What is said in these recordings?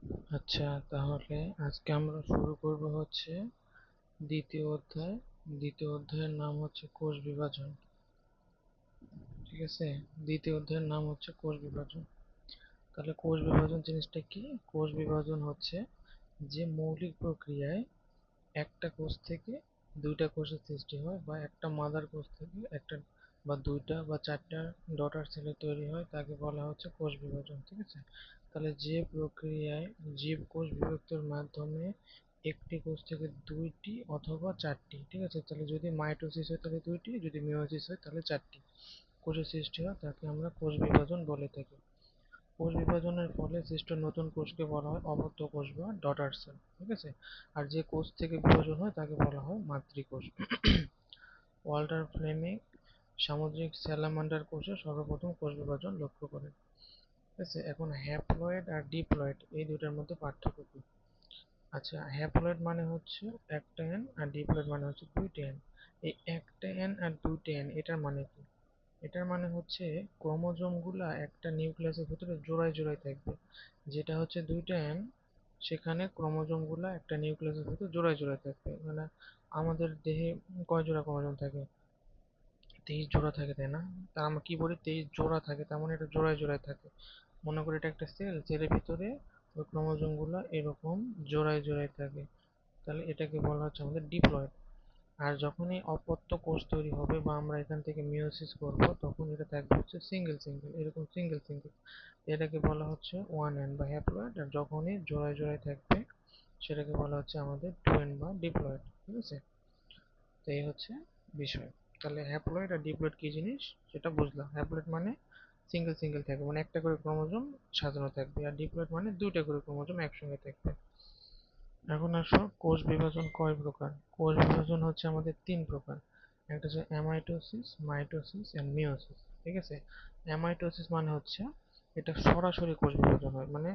আচ্ছা, তাহলে আজকে আমরা শুরু করব হচ্ছে দ্বিতীয় অধ্যায়। দ্বিতীয় অধ্যায়ের নাম হচ্ছে কোষ বিভাজন। ঠিক আছে, দ্বিতীয় অধ্যায়ের নাম হচ্ছে কোষ বিভাজন। তাহলে কোষ বিভাজন জিনিসটা কি? কোষ বিভাজন হচ্ছে যে মৌলিক প্রক্রিয়ায় একটা কোষ থেকে দুইটা কোষের সৃষ্টি হয়, বা একটা মাদার কোষ থেকে একটা বা দুইটা বা চারটা ডটার সেলের তৈরি হয়, তাকে বলা হচ্ছে কোষ বিভাজন। ঠিক আছে, তাহলে যে প্রক্রিয়ায় জীবকোষ বিভক্তের মাধ্যমে একটি কোষ থেকে দুইটি অথবা চারটি, ঠিক আছে, তাহলে যদি মাইটোসিস হয় তাহলে দুইটি, যদি মিয়োসিস হয় তাহলে চারটি কোষের সৃষ্টি হয়, তাকে আমরা কোষ বিভাজন বলে থাকি। কোষ বিভাজনের ফলে সৃষ্ট নতুন কোষকে বলা হয় অবদ্ধ কোষ বা ডটার সেল। ঠিক আছে, আর যে কোষ থেকে বিভাজন হয় তাকে বলা হয় মাতৃকোষ। ওয়াল্টার ফ্লেমিং সামুদ্রিক স্যালামান্ডার কোষে সর্বপ্রথম কোষ বিভাজন লক্ষ্য করেন। ঠিক আছে, এখন হ্যাপ্লয়েড আর ডিপ্লয়েড এই দুটার মধ্যে পার্থক্য কি? আচ্ছা, হ্যাপ্লয়েড মানে হচ্ছে একটা এন, আর ডিপ্লয়েড মানে হচ্ছে দুইটা এন। এই একটা এন আর দুইটা এন এটার মানে কি? এটার মানে হচ্ছে ক্রোমোজোম গুলা একটা নিউক্লিয়াসের ভিতরে জোড়ায় জোড়ায় থাকবে। যেটা হচ্ছে দুইটা এন, সেখানে ক্রোমোজোম গুলা একটা নিউক্লিয়াসের ভিতরে জোড়ায় জোড়ায় থাকবে। মানে আমাদের দেহে কয় জোড়া ক্রোমোজোম থাকে? 23 জোড়া থাকে, তাই না? তা আমরা কি বলি 23 জোড়া থাকে, তার মানে এটা জোড়ায় জোড়ায় থাকে। মনে করি এটা একটা সেল, সেলের ভিতরে ওই ক্রোমোজোম গুলা এরকম জোড়ায় জোড়ায় থাকে। তাহলে এটাকে বলা হচ্ছে আমাদের ডিপ্লয়েড। আর যখনই অপত্য কোষ তৈরি হবে বা আমরা এখান থেকে মিয়োসিস করব, তখন এটা থাকবে হচ্ছে সিঙ্গেল সিঙ্গেল, এরকম সিঙ্গেল সিঙ্গেল। এটাকে বলা হচ্ছে ওয়ান এন বা হ্যাপ্লয়েড। আর যখনই জোড়ায় জোড়ায় থাকবে সেটাকে বলা হচ্ছে আমাদের টু এন বা ডিপ্লয়েড। ঠিক আছে, তো এই হচ্ছে বিষয়। তাহলে হ্যাপ্লয়েড আর ডিপ্লয়েড কি জিনিস সেটা বুঝলাম। হ্যাপ্লয়েড মানে সিঙ্গেল সিঙ্গেল থাকবে, মানে একটা করে ক্রোমোজোম সাজানো থাকবে, আর ডিপ্লয়েড মানে দুইটা করে ক্রোমোজোম একসঙ্গে থাকবে। এখন আসো, কোষ বিভাজন কয় প্রকার? কোষ বিভাজন হচ্ছে আমাদের তিন প্রকার। একটা হচ্ছে অ্যামাইটোসিস, মাইটোসিস এন্ড মিয়োসিস। ঠিক আছে, অ্যামাইটোসিস মানে হচ্ছে এটা সরাসরি কোষ বিভাজন হয়। মানে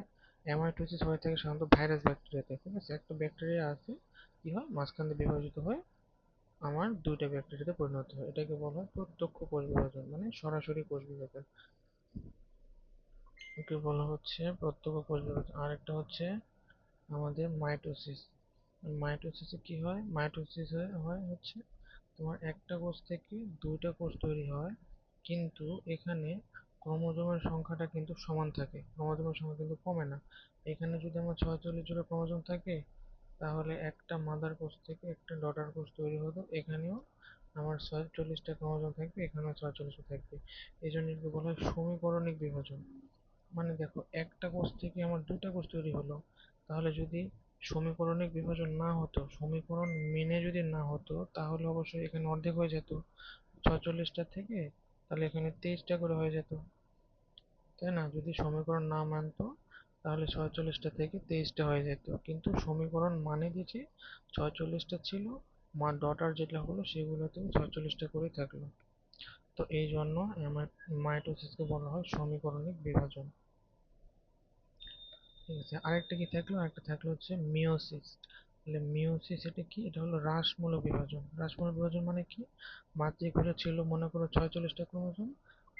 অ্যামাইটোসিস হয়ে থাকে সাধারণত ভাইরাস ব্যাকটেরিয়াতে। ঠিক আছে, একটা ব্যাকটেরিয়া আছে, কি হয়, মাঝখান দিয়ে বিভাজিত হয়ে আমার দুইটা ব্যাকটেরিয়াতে পরিণত হয়, এটাকে বলা হয় প্রত্যক্ষ কোষ বিভাজন, মানে সরাসরি কোষ বিভাজন। একে বলা হচ্ছে প্রত্যক্ষ কোষ বিভাজন। আর একটা হচ্ছে আমাদের মাইটোসিস। মাইটোসিসে কি হয়? মাইটোসিস হয় হচ্ছে তোমার একটা কোষ থেকে দুইটা কোষ তৈরি হয়, কিন্তু এখানে ক্রোমোজোমের সংখ্যাটা কিন্তু সমান থাকে, ক্রোমোজোমের সংখ্যা কিন্তু কমে না। এখানে যদি আমার 46 জোড়া ক্রোমোজোম থাকে, তাহলে একটা মাদার কোষ থেকে একটা ডটার কোষ তৈরি হতো, এখানেও আমার 46টা ক্রোমোজোম থাকবে, এখানেও 46টা থাকবে। এই জন্য একে বলা হয় সমীকরণিক বিভাজন। মানে দেখো, একটা কোষ থেকে আমার দুটা কোষ তৈরি হলো, তাহলে যদি সমীকরণিক বিভাজন না হতো, সমীকরণ মেনে যদি না হতো, তাহলে অবশ্যই এখানে অর্ধেক হয়ে যেত 46টা থেকে, তাহলে এখানে 23টা করে হয়ে যেত, তাই না? যদি সমীকরণ না মানতো তাহলে 46টা থেকে 23টা হয়ে যেত, কিন্তু সমীকরণ মানে দিয়েছে 46টা ছিল, মা ডটার যেটা হলো সেগুলোতেও 46টা করে থাকলো। তো এই জন্য মাইটোসিসকে বলা হয় সমীকরণিক বিভাজন। ঠিক আছে, আরেকটা কি থাকলো? আরেকটা থাকলো হচ্ছে মিওসিস। তাহলে মিওসিস এটা কি? এটা হলো হ্রাসমূলক বিভাজন। হ্রাসমূলক বিভাজন মানে কি? মাতৃকোষে ছিল মনে করো 46টা ক্রোমোজোম,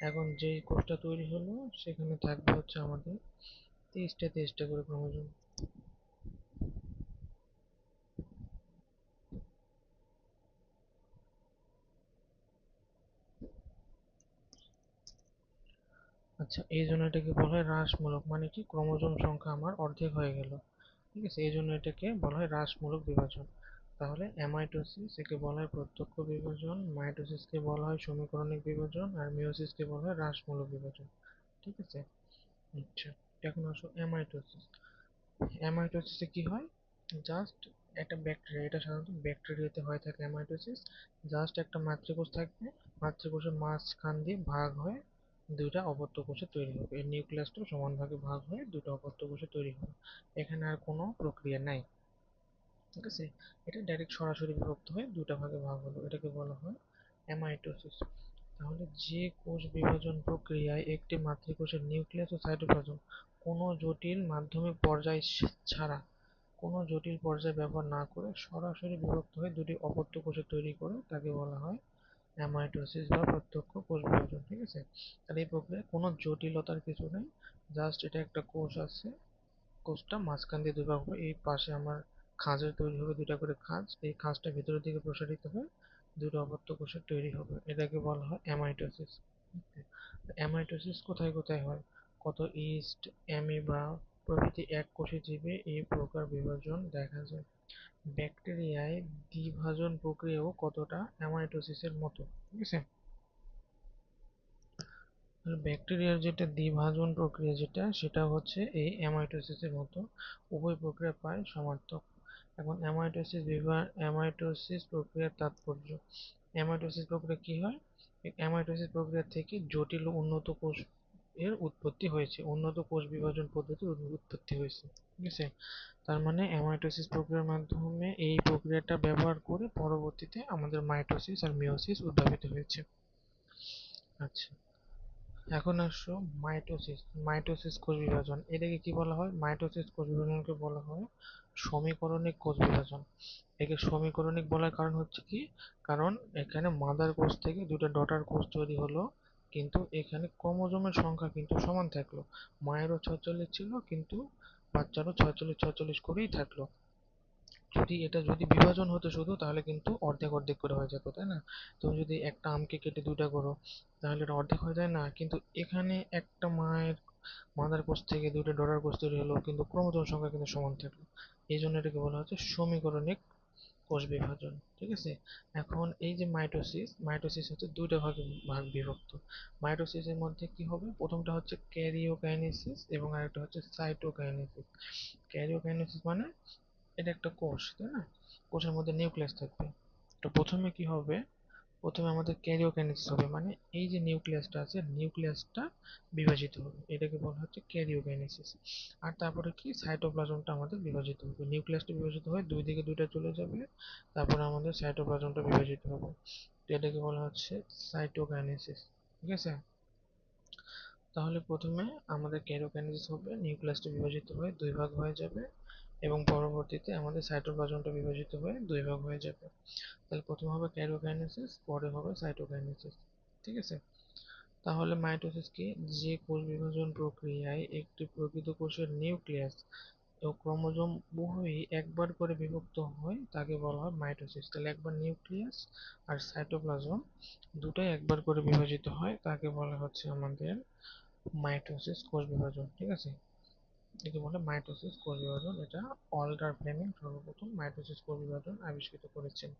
এখন যেই কোষটা তৈরি হলো সেখানে থাকবে হচ্ছে আমাদের 23টা করে ক্রোমোজোম। আচ্ছা, এই জন্য এটাকে বলা হয় হ্রাসমূলক, মানে কি ক্রোমোজোম সংখ্যা আমার অর্ধেক হয়ে গেল। ঠিক আছে, এই জন্য এটাকে বলা হয় হ্রাসমূলক বিভাজন। তাহলে অ্যামাইটোসিস একে বলা হয় প্রত্যক্ষ বিভাজন, মাইটোসিসকে বলা হয় সমীকরণিক বিভাজন, আর মিওসিসকে বলা হয় হ্রাসমূলক বিভাজন। ঠিক আছে, আচ্ছা, এখন আসো অ্যামাইটোসিস। অ্যামাইটোসিসে কি হয়? জাস্ট একটা ব্যাকটেরিয়া, এটা সাধারণত ব্যাকটেরিয়াতে হয়ে থাকে অ্যামাইটোসিস। জাস্ট একটা মাতৃকোষ থাকবে, মাতৃকোষের মাঝখান দিয়ে ভাগ হয়ে দুইটা অপত্য কোষে তৈরি হবে, এর নিউক্লিয়াসটাও সমান ভাগে ভাগ হয়ে দুটো অপত্য কোষে তৈরি হবে। এখানে আর কোনো প্রক্রিয়া নাই। ঠিক আছে, এটা ডাইরেক্ট সরাসরি বিভক্ত হয়ে দুটা ভাগে ভাগ হলো, এটাকে বলা হয় অ্যামাইটোসিস। তাহলে যে কোষ বিভাজন প্রক্রিয়ায় একটি মাতৃকোষের নিউক্লিয়াস ও সাইটোপ্লাজম কোনো জটিল মাধ্যমিক পর্যায় ছাড়া, কোনো জটিল পর্যায় ব্যবহার না করে সরাসরি বিভক্ত হয়ে দুটি অপত্য কোষে তৈরি করে, তাকে বলা হয় অ্যামাইটোসিস বা প্রত্যক্ষ কোষ বিভাজন। ঠিক আছে, তাহলে এই প্রক্রিয়ায় কোনো জটিলতার কিছু নেই, জাস্ট এটা একটা কোষ আছে, কোষটা মাঝখান দিয়ে দুই ভাগ হবে, এই পাশে আমার খাঁজের তৈরি হবে দুইটা করে খাঁজ, এই খাঁজটা ভেতরের দিকে প্রসারিত হয়ে দুটো অপত্য কোষের তৈরি হবে, এটাকে বলা হয় অ্যামাইটোসিস। অ্যামাইটোসিস কোথায় কোথায় হয়? কত ইস্ট, অ্যামিবা প্রভৃতি এককোষী জীবে এই প্রকার বিভাজন দেখা যায়। ব্যাকটেরিয়ায় দ্বিভাজন প্রক্রিয়াও কতটা অ্যামাইটোসিসের মতো, ঠিক আছে? ব্যাকটেরিয়ার যেটা দ্বিভাজন প্রক্রিয়া যেটা সেটা হচ্ছে এই অ্যামাইটোসিসের মতো, উভয় প্রক্রিয়া প্রায় সমার্থক। এখন অ্যামাইটোসিস প্রক্রিয়ার তাৎপর্য। অ্যামাইটোসিস প্রক্রিয়া কি হয়? অ্যামাইটোসিস প্রক্রিয়া থেকে জটিল ও উন্নত কোষ এর উৎপত্তি হয়েছে, উন্নত কোষ বিভাজন পদ্ধতির উৎপত্তি হয়েছে, ঠিক আছে? তার মানে অ্যামাইটোসিস প্রক্রিয়ার মাধ্যমে এই প্রক্রিয়াটা ব্যবহার করে পরবর্তীতে আমাদের মাইটোসিস আর মিওসিস উদ্ভাবিত হয়েছে। আচ্ছা, এখন আসো মাইটোসিস। মাইটোসিস কোষ বিভাজন, এটাকে কি বলা হয়? মাইটোসিস কোষ বিভাজনকে বলা হয় সমীকরণিক কোষ বিভাজন। একে সমীকরণিক বলার কারণ হচ্ছে কি, কারণ এখানে মাদার কোষ থেকে দুটো ডটার কোষ তৈরি হলো, কিন্তু এখানে ক্রোমোজোমের সংখ্যা কিন্তু সমান থাকলো। মায়েরও 46 ছিল, কিন্তু বাচ্চারও 46 46 করেই থাকলো। যদি বিভাজন হতো শুধু, তাহলে কিন্তু অর্ধেক অর্ধেক করে হয়ে যেত, তাই না? তুমি যদি একটা আমকে কেটে দুইটা করো, তাহলে এটা অর্ধেক হয়ে যায় না? কিন্তু এখানে একটা মাদার কোষ থেকে দুইটা ডটার কোষ তৈরি হলো, কিন্তু ক্রোমোজোম সংখ্যা কিন্তু সমান থাকলো। এই জন্য এটাকে বলা হচ্ছে সমীকরণিক কোষ বিভাজন, ঠিক আছে? এখন এই যে মাইটোসিস, মাইটোসিস হচ্ছে দুইটা ভাগ বিভক্ত। মাইটোসিসের মধ্যে কি হবে? প্রথমটা হচ্ছে ক্যারিওকাইনেসিস এবং আরেকটা হচ্ছে সাইটোকাইনেসিস। ক্যারিওকাইনেসিস মানে এটা একটা কোষ, তাই না? কোষের মধ্যে নিউক্লিয়াস থাকবে। তো প্রথমে কি হবে? প্রথমে আমাদের ক্যারিওকাইনেসিস হবে, মানে এই যে নিউক্লিয়াসটা আছে, নিউক্লিয়াসটা বিভাজিত হবে, এটাকে বলা হচ্ছে ক্যারিওকাইনেসিস। আর তারপরে কি, সাইটোপ্লাজমটা আমাদের বিভাজিত হবে, নিউক্লিয়াসটা বিভাজিত হয়ে দুই দিকে দুইটা চলে যাবে, তারপরে আমাদের সাইটোপ্লাজমটা বিভাজিত হবে, তো এটাকে বলা হচ্ছে সাইটোকাইনেসিস, ঠিক আছে? তাহলে প্রথমে আমাদের ক্যারিওকাইনেসিস হবে, নিউক্লিয়াসটা বিভাজিত হয়ে দুই ভাগ হয়ে যাবে, এবং পরবর্তীতে আমাদের সাইটোপ্লাজমটা বিভাজিত হয়ে দুই ভাগ হয়ে যাবে। তাহলে প্রথমে হবে ক্যারিওকাইনেসিস, পরে হবে সাইটোকাইনেসিস, ঠিক আছে? তাহলে মাইটোসিস কি? যে কোষ বিভাজন প্রক্রিয়ায় একটি প্রকৃত কোষের নিউক্লিয়াস ও ক্রোমোজোম উভয়ই একবার করে বিভক্ত হয় তাকে বলা হয় মাইটোসিস। তাহলে একবার নিউক্লিয়াস আর সাইটোপ্লাজম দুটাই একবার করে বিভাজিত হয়, তাকে বলা হচ্ছে আমাদের মাইটোসিস কোষ বিভাজন, ঠিক আছে? একে বলে মাইটোসিস কোষ বিভাজন। এটা অল্টার ফ্লেমিং সর্বপ্রথম মাইটোসিস কোষ বিভাজন আবিষ্কৃত করেছেন।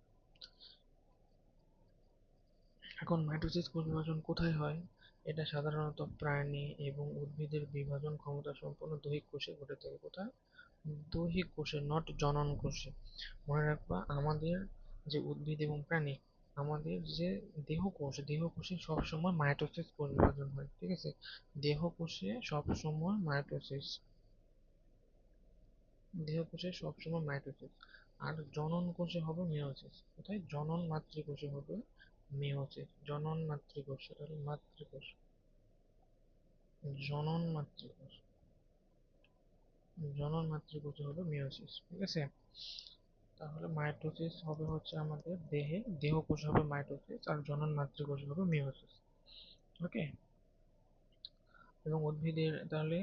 এখন মাইটোসিস কোষ বিভাজন কোথায় হয়? এটা সাধারণত প্রাণী এবং উদ্ভিদের বিভাজন ক্ষমতা সম্পন্ন দৈহিক কোষে ঘটে থাকে। কোথায়? দৈহিক কোষে, নট জনন কোষে। মনে রাখবা, আমাদের যে উদ্ভিদ এবং প্রাণী, আমাদের যে দেহকোষে সবসময় মাইটোসিস কোষ বিভাজন হয়, ঠিক আছে? দেহকোষে সবসময় মাইটোসিস, দেহকোষে সবসময় মাইটোসিস। আর জনন কোষে হবে মেয়োসিস। কোথায়? জনন মাতৃকোষে হবে মেয়োসিস। জনন মাতৃকোষ, এটা হলো মাতৃকোষ, জনন মাতৃকোষ, জনন মাতৃকোষে হবে মেয়োসিস, ঠিক আছে? তাহলে মাইটোসিস হবে হচ্ছে আমাদের দেহকোষে হবে মাইটোসিস, আর জনন মাতৃকোষে হবে মেয়োসিস, ওকে? এবং উদ্ভিদের তাহলে,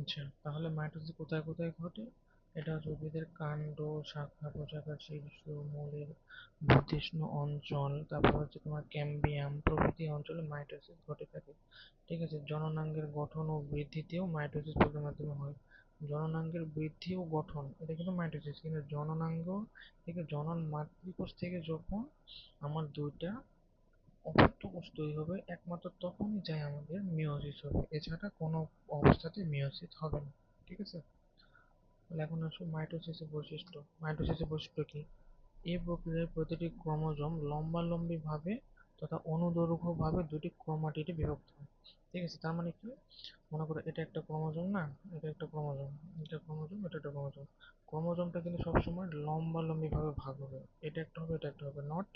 আচ্ছা, তাহলে মাইটোসিস কোথায় কোথায় ঘটে? এটা হচ্ছে উদ্ভিদের কাণ্ড, শাখা প্রশাখা, শীর্ষ, মূলের বর্ধিষ্ণু অঞ্চল, তারপর হচ্ছে তোমার ক্যাম্বিয়াম প্রভৃতি অঞ্চলে মাইটোসিস ঘটে থাকে, ঠিক আছে? জননাঙ্গের গঠন ও বৃদ্ধিতেও মাইটোসিস প্রক্রিয়ার মাধ্যমে হয়। জননাঙ্গের বৃদ্ধি ও গঠন, এটা কিন্তু মাইটোসিস। কিন্তু জননাঙ্গ থেকে, জনন মাতৃকোষ থেকে যখন আমার দুইটা অপত্য কোষ তৈরি হবে, একমাত্র তখনই যায় আমাদের মিয়োসিস হবে, এছাড়া কোনো অবস্থাতে মিয়োসিস হবে না, ঠিক আছে? তাহলে এখন আসো মাইটোসিসের বৈশিষ্ট্য। মাইটোসিসের বৈশিষ্ট্য কি? এই প্রক্রিয়ায় প্রতিটি ক্রোমোজোম লম্বালম্বিভাবে তথা অনুদৈর্ঘ্যভাবে দুটি ক্রোমাটিডে বিভক্ত হয়, ঠিক আছে? তার মানে কি? মনে করো এটা একটা ক্রোমোজোম না, এটা একটা ক্রোমোজোম, এটা ক্রোমোজোম, এটা একটা ক্রোমোজোম। ক্রোমোজোমটা কিন্তু সবসময় লম্বালম্বিভাবে ভাগ হবে, এটা একটা হবে, এটা একটা হবে, নট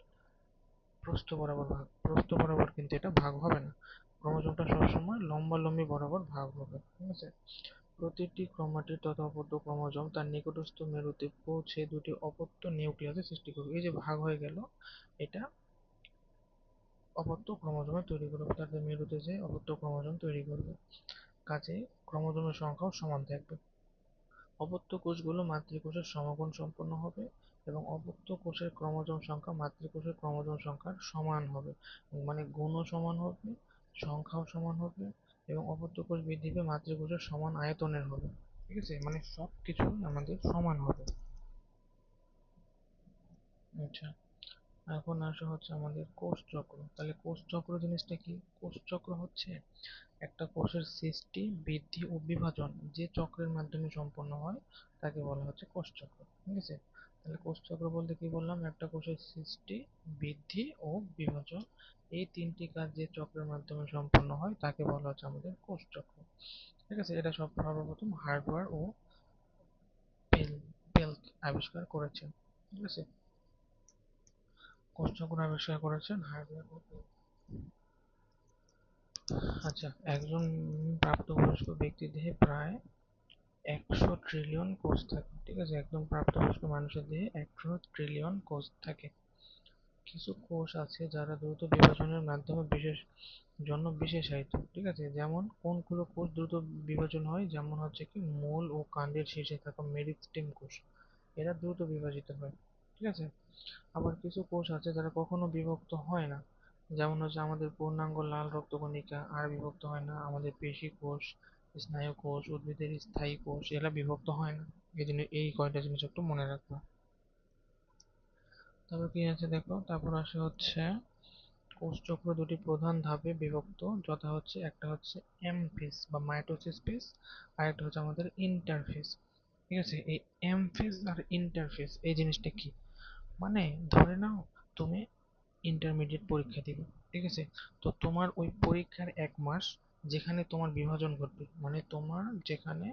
প্রস্থ বরাবর ভাগ। প্রস্থ বরাবর কিন্তু এটা ভাগ হবে না, ক্রোমোজোমটা সবসময় লম্বালম্বি বরাবর ভাগ হবে, ঠিক আছে? প্রতিটি ক্রোমাটিড তথা অপত্য ক্রোমোজোম তার নিকটস্থ মেরুতে পৌঁছে দুটি অপত্য নিউক্লিয়াসের সৃষ্টি করবে। এই যে ভাগ হয়ে গেল, এটা অপত্য ক্রোমোজোমে তৈরি করবে, তাদের মেরুতে যে অপত্য ক্রোমোজোম তৈরি করবে, কাজেই ক্রোমোজোমের সংখ্যাও সমান থাকবে। অপত্য কোষগুলো মাতৃকোষের সমগুণ সম্পন্ন হবে এবং অপত্য কোষের ক্রোমোজোম সংখ্যা মাতৃকোষের ক্রোমোজোম সংখ্যার সমান হবে, মানে গুণও সমান হবে, সংখ্যাও সমান হবে এবং অপত্য কোষ বৃদ্ধি পেয়ে মাতৃকোষের সমান আয়তনের হবে। ঠিক আছে, মানে সব কিছুই আমাদের সমান হবে। আচ্ছা, এখন আসা হচ্ছে আমাদের কোষ চক্র। তাহলে কোষ চক্র জিনিসটা কি? কোষ চক্র হচ্ছে একটা কোষের সৃষ্টি, বৃদ্ধি ও বিভাজন যে চক্রের মাধ্যমে সম্পন্ন হয় তাকে বলা হচ্ছে কোষ চক্র। ঠিক আছে, তাহলে কোষ চক্র বলতে কি বললাম? একটা কোষের সৃষ্টি, বৃদ্ধি ও বিভাজন এই তিনটি কাজ যে চক্রের মাধ্যমে সম্পন্ন হয় তাকে বলা হচ্ছে আমাদের কোষ চক্র। ঠিক আছে, এটা সর্বপ্রথম হার্ভার্ড ও বেল্ক আবিষ্কার করেছেন। ঠিক আছে, কোষ চক্র আবিষ্কার করেছেন হার্ভার্ড ও বেল্ক। আচ্ছা, একজন প্রাপ্তবয়স্ক ব্যক্তির দেহে প্রায় 100 ট্রিলিয়ন কোষ থাকে। ঠিক আছে, একদম প্রাপ্তবয়স্ক মানুষের দেহে 100 ট্রিলিয়ন কোষ থাকে। কিছু কোষ আছে যারা দ্রুত বিভাজনের মাধ্যমে বিশেষায়িত। ঠিক আছে, যেমন কোনগুলো কোষ দ্রুত বিভাজন হয়? যেমন হচ্ছে কি মূল ও কাণ্ডের শীর্ষে থাকা মেরিস্টেম কোষ, এরা দ্রুত বিভাজিত হয়। ঠিক আছে, আবার কিছু কোষ আছে যারা কখনো বিভক্ত হয় না, যেমন হচ্ছে আমাদের পূর্ণাঙ্গ লাল রক্তকণিকা আর বিভক্ত হয় না, আমাদের পেশি কোষ, স্নায়ু কোষ, উদ্ভিদের স্থায়ী কোষ, এরা বিভক্ত হয় না। এই জন্য এই কয়টা জিনিস একটু মনে রাখবা। তারপর কি আছে দেখো, তারপর আসে হচ্ছে কোষচক্র দুটি প্রধান ধাপে বিভক্ত, যথা হচ্ছে একটা হচ্ছে এম ফেজ বা মাইটোসিস ফেজ, আর একটা হচ্ছে আমাদের ইন্টারফেজ। ঠিক আছে, এই এম ফেজ আর ইন্টারফেজ এই জিনিসটা কি? মানে ধরে নাও তুমি ইন্টারমিডিয়েট পরীক্ষা দিবে। ঠিক আছে, তো তোমার ওই পরীক্ষার 1 মাস যেখানে তোমার বিভাজন ঘটবে, মানে তোমার যেখানে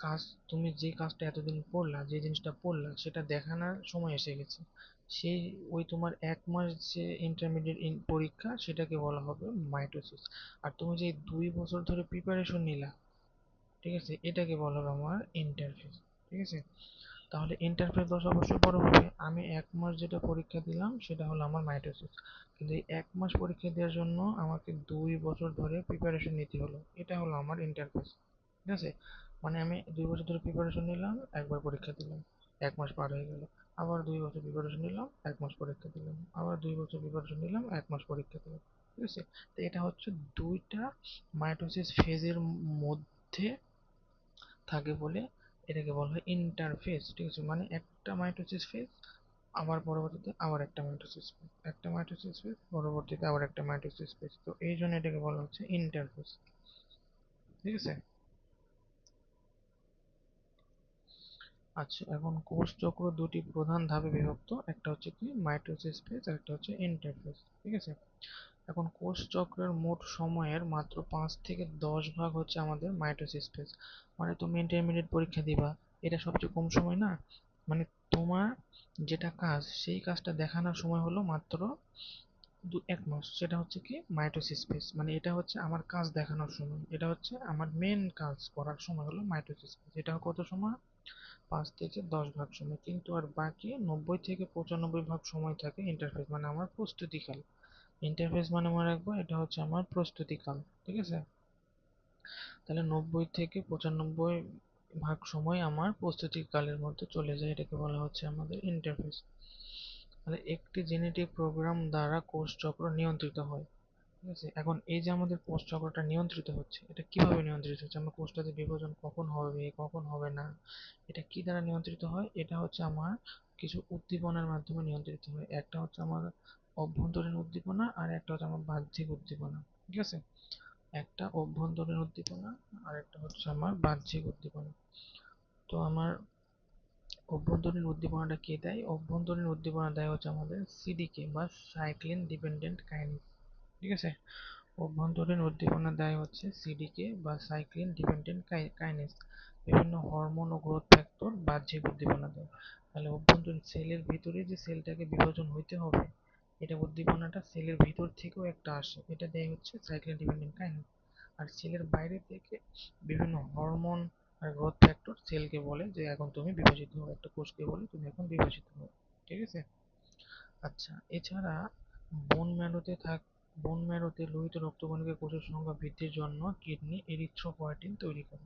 কাজ, তুমি যে কাজটা এতদিন পড়লা, যে জিনিসটা পড়লা সেটা দেখানোর সময় এসে গেছে। সেই ওই তোমার 1 মাস যে ইন্টারমিডিয়েট পরীক্ষা সেটাকে বলা হবে মাইটোসিস। আর তুমি যে 2 বছর ধরে প্রিপারেশন নিলা, ঠিক আছে, এটাকে বলা হবে আমার ইন্টারফেস। ঠিক আছে, তাহলে ইন্টারফেস দশা অবশ্যই বড় হবে। আমি 1 মাস যেটা পরীক্ষা দিলাম সেটা হলো আমার মাইটোসিস, কিন্তু এই 1 মাস পরীক্ষা দেওয়ার জন্য আমাকে 2 বছর ধরে প্রিপারেশন নিতে হলো, এটা হলো আমার ইন্টারফেস। ঠিক আছে, মানে আমি 2 বছর ধরে প্রিপারেশন নিলাম, একবার পরীক্ষা দিলাম, 1 মাস পার হয়ে গেল, আবার 2 বছর প্রিপারেশন নিলাম, 1 মাস পরীক্ষা দিলাম, আবার 2 বছর প্রিপারেশন নিলাম, 1 মাস পরীক্ষা দিলাম। ঠিক আছে, তো এটা হচ্ছে দুইটা মাইটোসিস ফেজের মধ্যে থাকে বলে এটাকে বলা হয় ইন্টারফেজ। ঠিক আছে, মানে একটা মাইটোসিস ফেজ আবার পরবর্তীতে আবার একটা মাইটোসিস ফেজ, একটা মাইটোসিস ফেজ পরবর্তীতে আবার একটা মাইটোসিস ফেজ, তো এই জন্য এটাকে বলা হচ্ছে ইন্টারফেজ। ঠিক আছে, আচ্ছা, এখন কোষ চক্র দুটি প্রধান ধাপে বিভক্ত, একটা হচ্ছে কি মাইটোসিস ফেজ আর একটা হচ্ছে ইন্টারফেজ। ঠিক আছে, এখন কোষ চক্রের মোট সময়ের মাত্র 5 থেকে 10 ভাগ হচ্ছে আমাদের মাইটোসিস ফেজ। মানে তুমি ইন্টারমিডিয়েট পরীক্ষা দিবা, এটা সবচেয়ে কম সময় না? মানে তোমার যেটা কাজ সেই কাজটা দেখানোর সময় হলো মাত্র 1 মাস, সেটা হচ্ছে কি মাইটোসিস ফেজ, মানে এটা হচ্ছে আমার কাজ দেখানোর সময়, এটা হচ্ছে আমার মেন কাজ করার সময় হলো মাইটোসিস ফেজ। এটা কত সময়? 5 থেকে 10 ভাগ সময়, কিন্তু আর বাকি 90 থেকে 95 ভাগ সময় থাকে ইন্টারফেস, মানে আমার প্রস্তুতিকাল। ইন্টারফেস মানে মনে রাখবো এটা হচ্ছে আমার প্রস্তুতিকাল। ঠিক আছে, তাহলে 90 থেকে 95 ভাগ সময় আমার প্রস্তুতিকালের মধ্যে চলে যায়, এটাকে বলা হচ্ছে আমাদের ইন্টারফেস। তাহলে একটি জেনেটিক প্রোগ্রাম দ্বারা কোষ চক্র নিয়ন্ত্রিত হয়। ঠিক আছে, এখন এই যে আমাদের কোষ চক্রটা নিয়ন্ত্রিত হচ্ছে, এটা কিভাবে নিয়ন্ত্রিত হচ্ছে? আমার কোষটাতে বিভাজন কখন হবে কখন হবে না, এটা কি দ্বারা নিয়ন্ত্রিত হয়? এটা হচ্ছে আমার কিছু উদ্দীপনার মাধ্যমে নিয়ন্ত্রিত হয়। একটা হচ্ছে আমার অভ্যন্তরীণ উদ্দীপনা আর একটা হচ্ছে আমার বাহ্যিক উদ্দীপনা। ঠিক আছে, একটা অভ্যন্তরীণ উদ্দীপনা আর একটা হচ্ছে আমার বাহ্যিক উদ্দীপনা। তো আমার অভ্যন্তরীণ উদ্দীপনাটা কে দেয়? অভ্যন্তরীণ উদ্দীপনা দেয় হচ্ছে আমাদের সিডিকে বা সাইক্লিন ডিপেন্ডেন্ট কাইনেজ। ঠিক আছে, অভ্যন্তরীণ উদ্দীপনা দেয় হচ্ছে সিডিকে বা সাইক্লিন ডিপেন্ডেন্ট কাইনেজ। বিভিন্ন হরমোন ও গ্রোথ ফ্যাক্টর বাহ্যিক উদ্দীপনা দেয়। তাহলে অভ্যন্তরীণ সেলের ভিতরে যে সেলটাকে বিভাজন হইতে হবে, এটা উদ্দীপনাটা সেলের ভিতর থেকেও একটা আসে, এটা দেয় হচ্ছে সাইক্লিন ডিপেন্ডেন্ট কাইনেজ। আর সেলের বাইরে থেকে বিভিন্ন হরমোন আর গ্রোথ ফ্যাক্টর সেলকে বলে যে এখন তুমি বিভাজিত হও, একটা কোষকে বলে তুমি এখন বিভাজিত হও। ঠিক আছে, আচ্ছা, এছাড়া বোন ম্যারোতে থাক বোন ম্যারোতে লোহিত রক্তকণিকা কোষের সংখ্যা বৃদ্ধির জন্য কিডনি এরিথ্রোপয়েটিন তৈরি করে।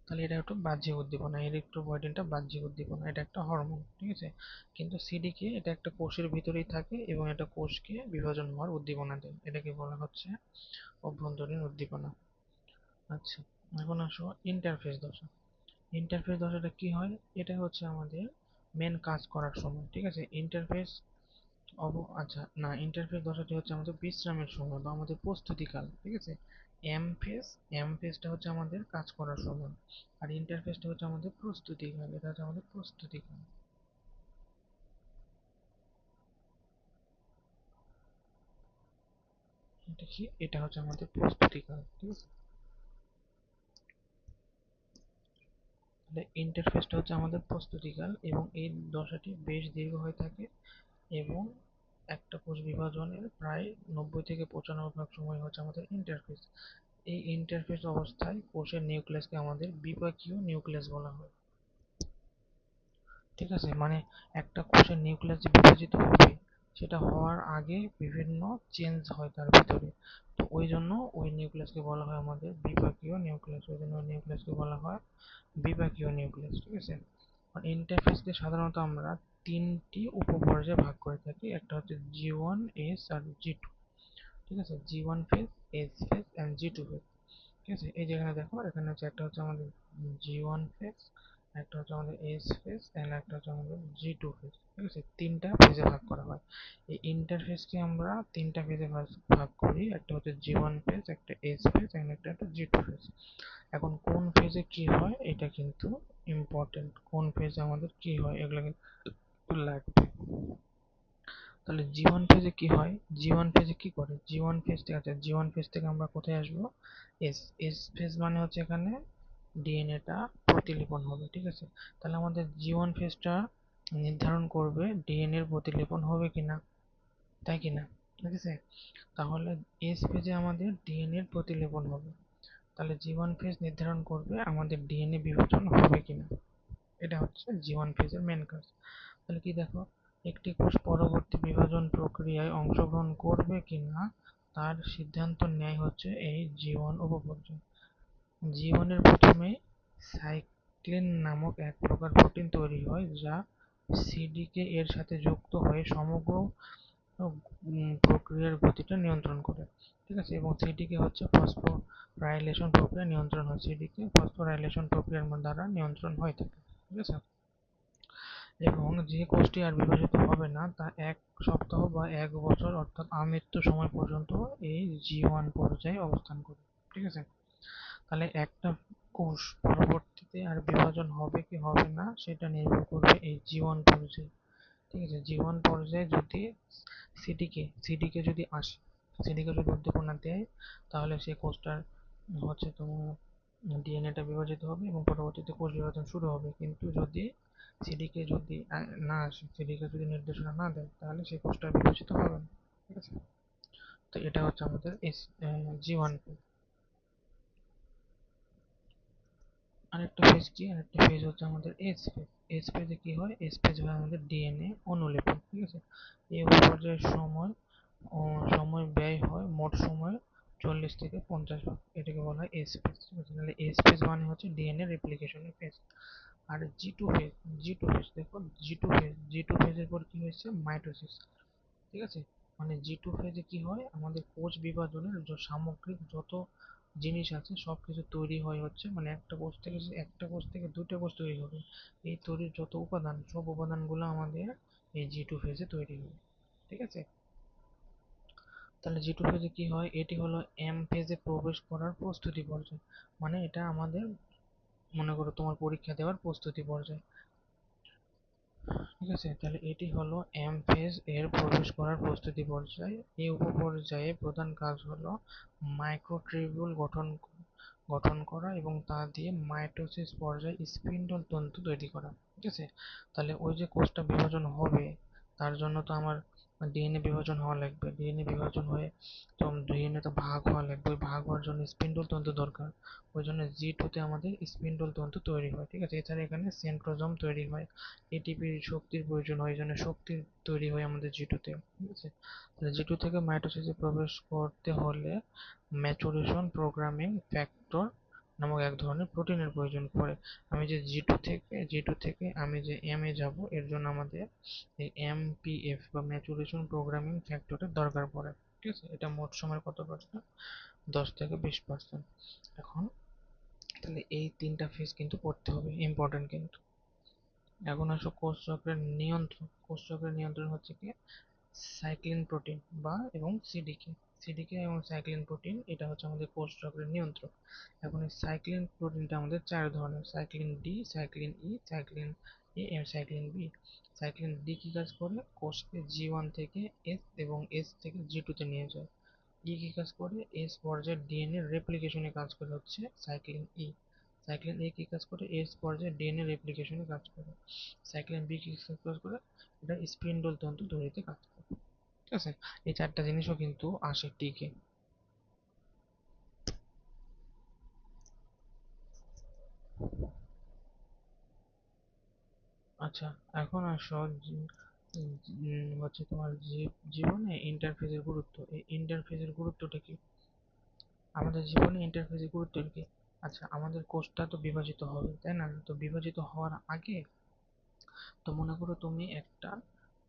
তাহলে এটা একটা বাহ্যিক উদ্দীপনা, এরিথ্রোপয়েটিনটা বাহ্যিক উদ্দীপনা, এটা একটা হরমোন, ঠিক আছে। কিন্তু সিডিকে এটা একটা কোষের ভিতরেই থাকে এবং এটা কোষকে বিভাজন হওয়ার উদ্দীপনা দেয়, এটাকে বলা হচ্ছে অভ্যন্তরীণ উদ্দীপনা। আচ্ছা, এখন আসো ইন্টারফেস দশা। ইন্টারফেস দশাটা কি হয়? এটা হচ্ছে আমাদের মেন কাজ করার সময়, ঠিক আছে। ইন্টারফেস আচ্ছা না, ইন্টারফেস দশাটি হচ্ছে আমাদের বিশ্রামের সময় বা আমাদের প্রস্তুতিকাল, ঠিক আছে। এম ফেজ এম ফেজটা হচ্ছে আমাদের কাজ করার সময়, আর ইন্টারফেসটা হচ্ছে আমাদের প্রস্তুতিকাল, এটা হচ্ছে আমাদের প্রস্তুতিকাল। এটা কি? এটা হচ্ছে আমাদের প্রস্তুতিকাল, ঠিক আছে। তাহলে ইন্টারফেসটা হচ্ছে আমাদের প্রস্তুতিকাল এবং এই দশাটি বেশ দীর্ঘ হয়ে থাকে এবং একটা কোষ বিভাজনের প্রায় 90 থেকে 95 ভাগ সময় হচ্ছে আমাদের ইন্টারফেস। এই ইন্টারফেস অবস্থায় কোষের নিউক্লিয়াসকে আমাদের বিপাকীয় নিউক্লিয়াস বলা হয়, ঠিক আছে। মানে একটা কোষের নিউক্লিয়াস যে বিভাজিত হবে, সেটা হওয়ার আগে বিভিন্ন চেঞ্জ হয় তার ভিতরে। তো ওই জন্য ওই নিউক্লিয়াসকে বলা হয় আমাদের বিপাকীয় নিউক্লিয়াস, ওই জন্য ওই নিউক্লিয়াসকে বলা হয় বিপাকীয় নিউক্লিয়াস, ঠিক আছে। ইন্টারফেসকে সাধারণত আমরা তিনটি উপপর্যায়ে ভাগ করে থাকি, একটা হচ্ছে জি1, এস আর জি2, ঠিক আছে। জি1 ফেজ, এস ফেজ এন্ড জি2 ফেজ, ঠিক আছে। এই যেখানে দেখো, এখানে হচ্ছে একটা হচ্ছে আমাদের জি1 ফেজ, একটা হচ্ছে আমাদের এস ফেজ এন্ড একটা হচ্ছে আমাদের জি2 ফেজ, ঠিক আছে। তিনটা ফেজে ভাগ করা হয়। এই ইন্টারফেসকে আমরা তিনটা ফেজে ভাগ করি, একটা হচ্ছে জি1 ফেজ, একটা এস ফেজ এন্ড একটা হচ্ছে জি2 ফেজ। এখন কোন ফেজে কি হয় এটা কিন্তু ইম্পর্টেন্ট, কোন ফেজে আমাদের কি হয় এগুলো কিন্তু লাগবে। তাহলে জি1 ফেজে কি হয়, জি1 ফেজে কি করে, জি1 ফেজ থেকে, আচ্ছা জি1 ফেজ থেকে আমরা কোথায় আসবো, এস এস ফেজ মানে হচ্ছে এখানে ডিএনএটা প্রতিলিপন হবে, ঠিক আছে। তাহলে আমাদের জি1 ফেজটা নির্ধারণ করবে ডিএনএ এর প্রতিলিপন হবে কিনা, তাই কিনা, ঠিক আছে। তাহলে এস ফেজে আমাদের ডিএনএ এর প্রতিলিপন হবে, তাহলে জি1 ফেজ নির্ধারণ করবে আমাদের ডিএনএ বিভাজন হবে কিনা, এটা হচ্ছে জি1 ফেজের মেন কাজ। তাহলে কি দেখো, একটি কোষ পরবর্তী বিভাজন প্রক্রিয়ায় অংশগ্রহণ করবে কিনা তার সিদ্ধান্ত নেয় হচ্ছে এই জি1 উপপর্যায়। জীবনের প্রথমে সাইক্লিন নামক এক প্রকার প্রোটিন তৈরি হয় যা সিডিকে এর সাথে যুক্ত হয়ে সমগ্র প্রক্রিয়ার গতিটা নিয়ন্ত্রণ করে, ঠিক আছে। এবং সিডিকে হচ্ছে ফসফোরাইলেশন প্রক্রিয়া নিয়ন্ত্রণ হয়, সিডিকে ফসফোরাইলেশন প্রক্রিয়ার দ্বারা নিয়ন্ত্রণ হয়ে থাকে, ঠিক আছে। এবং যে কোষটি আর বিভাজিত হবে না তা 1 সপ্তাহ বা 1 বছর অর্থাৎ আমৃত্যু সময় পর্যন্ত এই জি1 পর্যায়ে অবস্থান করে, ঠিক আছে। তাহলে একটা কোষ পরবর্তীতে আর বিভাজন হবে কি হবে না সেটা নির্ভর করবে এই জি1 পর্যায়ে, ঠিক আছে। জি1 পর্যায়ে যদি সিডিকে যদি আসে, সিডিকে যদি উদ্দীপনা দেয়, তাহলে সেই কোষটার হচ্ছে তোমার ডিএনএটা বিভাজিত হবে এবং পরবর্তীতে কোষ বিভাজন শুরু হবে। কিন্তু যদি সিডিকে যদি না আসে, সিডিকে যদি নির্দেশনা না দেয়, তাহলে সেই কোষটা বিভাজিত হবে না, ঠিক আছে। তো এটা হচ্ছে আমাদের জি1। আরেকটা ফেজ কি, আরেকটা ফেজ হচ্ছে আমাদের এস ফেজ। এস ফেজে কি হয়, এস ফেজ হয় আমাদের ডিএনএ অনুলিপন, ঠিক আছে। এই উপপর্যায়ের সময় ব্যয় হয় মোট সময় 40 থেকে 50 ভাগ, এটাকে বলা হয় এস ফেজ, ঠিক আছে। তাহলে এস ফেজ মানে হচ্ছে ডিএনএ রেপ্লিকেশনের ফেজ। আর জি টু ফেজ দেখো, জি টু ফেজের পর কি হয়েছে, মাইটোসিস, ঠিক আছে। মানে জি2 ফেজে কি হয়, আমাদের কোষ বিভাজনের সামগ্রিক যত জিনিস আছে সবকিছু তৈরি হয় হচ্ছে, মানে একটা কোষ থেকে দুটো কোষ তৈরি হবে, এই তৈরির যত উপাদান সব উপাদানগুলো আমাদের এই জি2 ফেজে তৈরি হয়, ঠিক আছে। তাহলে জি2 ফেজে কি হয়, এটি হলো এম ফেজে প্রবেশ করার প্রস্তুতি পর্যায়, মানে এটা আমাদের মনে করো তোমার পরীক্ষা দেওয়ার প্রস্তুতি পর্যায়, ঠিক আছে। তাহলে এটি হলো এম ফেজ এর প্রবেশ করার প্রস্তুতি পর্যায়। এই উপপর্যায়ে প্রধান কাজ হলো মাইক্রোটিউবিউল গঠন করা এবং তা দিয়ে মাইটোসিস পর্যায়ে স্পিন্ডল তন্তু তৈরি করা, ঠিক আছে। তাহলে ওই যে কোষটা বিভাজন হবে, তার জন্য তো আমার ডিএনএ বিভাজন হওয়া লাগবে, ডিএনএ বিভাজন হয়ে তখন ডিএনএ তো ভাগ হওয়া লাগবে, ওই ভাগ হওয়ার জন্য স্পিন্ডল তন্তু দরকার, ওই জন্য জি2 তে আমাদের স্পিন্ডল তন্তু তৈরি হয়, ঠিক আছে। এছাড়া এখানে সেন্ট্রোজোম তৈরি হয়, এটিপির শক্তির প্রয়োজন হয়, এই জন্য শক্তি তৈরি হয় আমাদের জি2 তে, ঠিক আছে। তাহলে জি2 থেকে মাইটোসিসে প্রবেশ করতে হলে ম্যাচুরেশন প্রোগ্রামিং ফ্যাক্টর নামক এক ধরনের প্রোটিনের প্রয়োজন পড়ে। আমি যে জি2 থেকে আমি যে এম এ যাব, এর জন্য আমাদের এই এমপিএফ বা ম্যাচুরেশন প্রোগ্রামিং ফ্যাক্টরের দরকার পড়ে, ঠিক আছে। এটা মোট সময়ের কত পার্সেন্ট? 10 থেকে 20%। এখন তাহলে এই তিনটা ফেজ কিন্তু পড়তে হবে, ইম্পর্টেন্ট কিন্তু। এখন আসো কোষ চক্রের নিয়ন্ত্রণ। কোষ চক্রের নিয়ন্ত্রণ হচ্ছে কি সাইক্লিন প্রোটিন বা এবং সিডিকে, সিডিকে এবং সাইক্লিন প্রোটিন, এটা হচ্ছে আমাদের কোষ চক্রের নিয়ন্ত্রক। এখন এই সাইক্লিন প্রোটিনটা আমাদের চার ধরনের: সাইক্লিন ডি, সাইক্লিন ই, সাইক্লিন এ এবং সাইক্লিন বি। সাইক্লিন ডি কি কাজ করে? কোষকে জি1 থেকে এস এবং এস থেকে জি2 তে নিয়ে যায়। ই কি কাজ করে? এস পর্যায়ে ডিএনএ রেপ্লিকেশনে কাজ করে, হচ্ছে সাইক্লিন ই। সাইক্লিন এ কি কাজ করে? এস পর্যায়ে ডিএনএ রেপ্লিকেশনে কাজ করে। সাইক্লিন বি কি কাজ করে? এটা স্পিন্ডল তন্তু তৈরিতে কাজ করে, ঠিক আছে। এই চারটা জিনিসও কিন্তু আসে টিকে। আচ্ছা, এখন আসো হচ্ছে তোমার জীবনে ইন্টারফেসের গুরুত্ব। এই ইন্টারফেসের গুরুত্বটা কি? আমাদের জীবনে ইন্টারফেসের গুরুত্ব কি? আচ্ছা, আমাদের কোষটা তো বিভাজিত হবে, তাই না? তো বিভাজিত হওয়ার আগে তো মনে করো তুমি একটা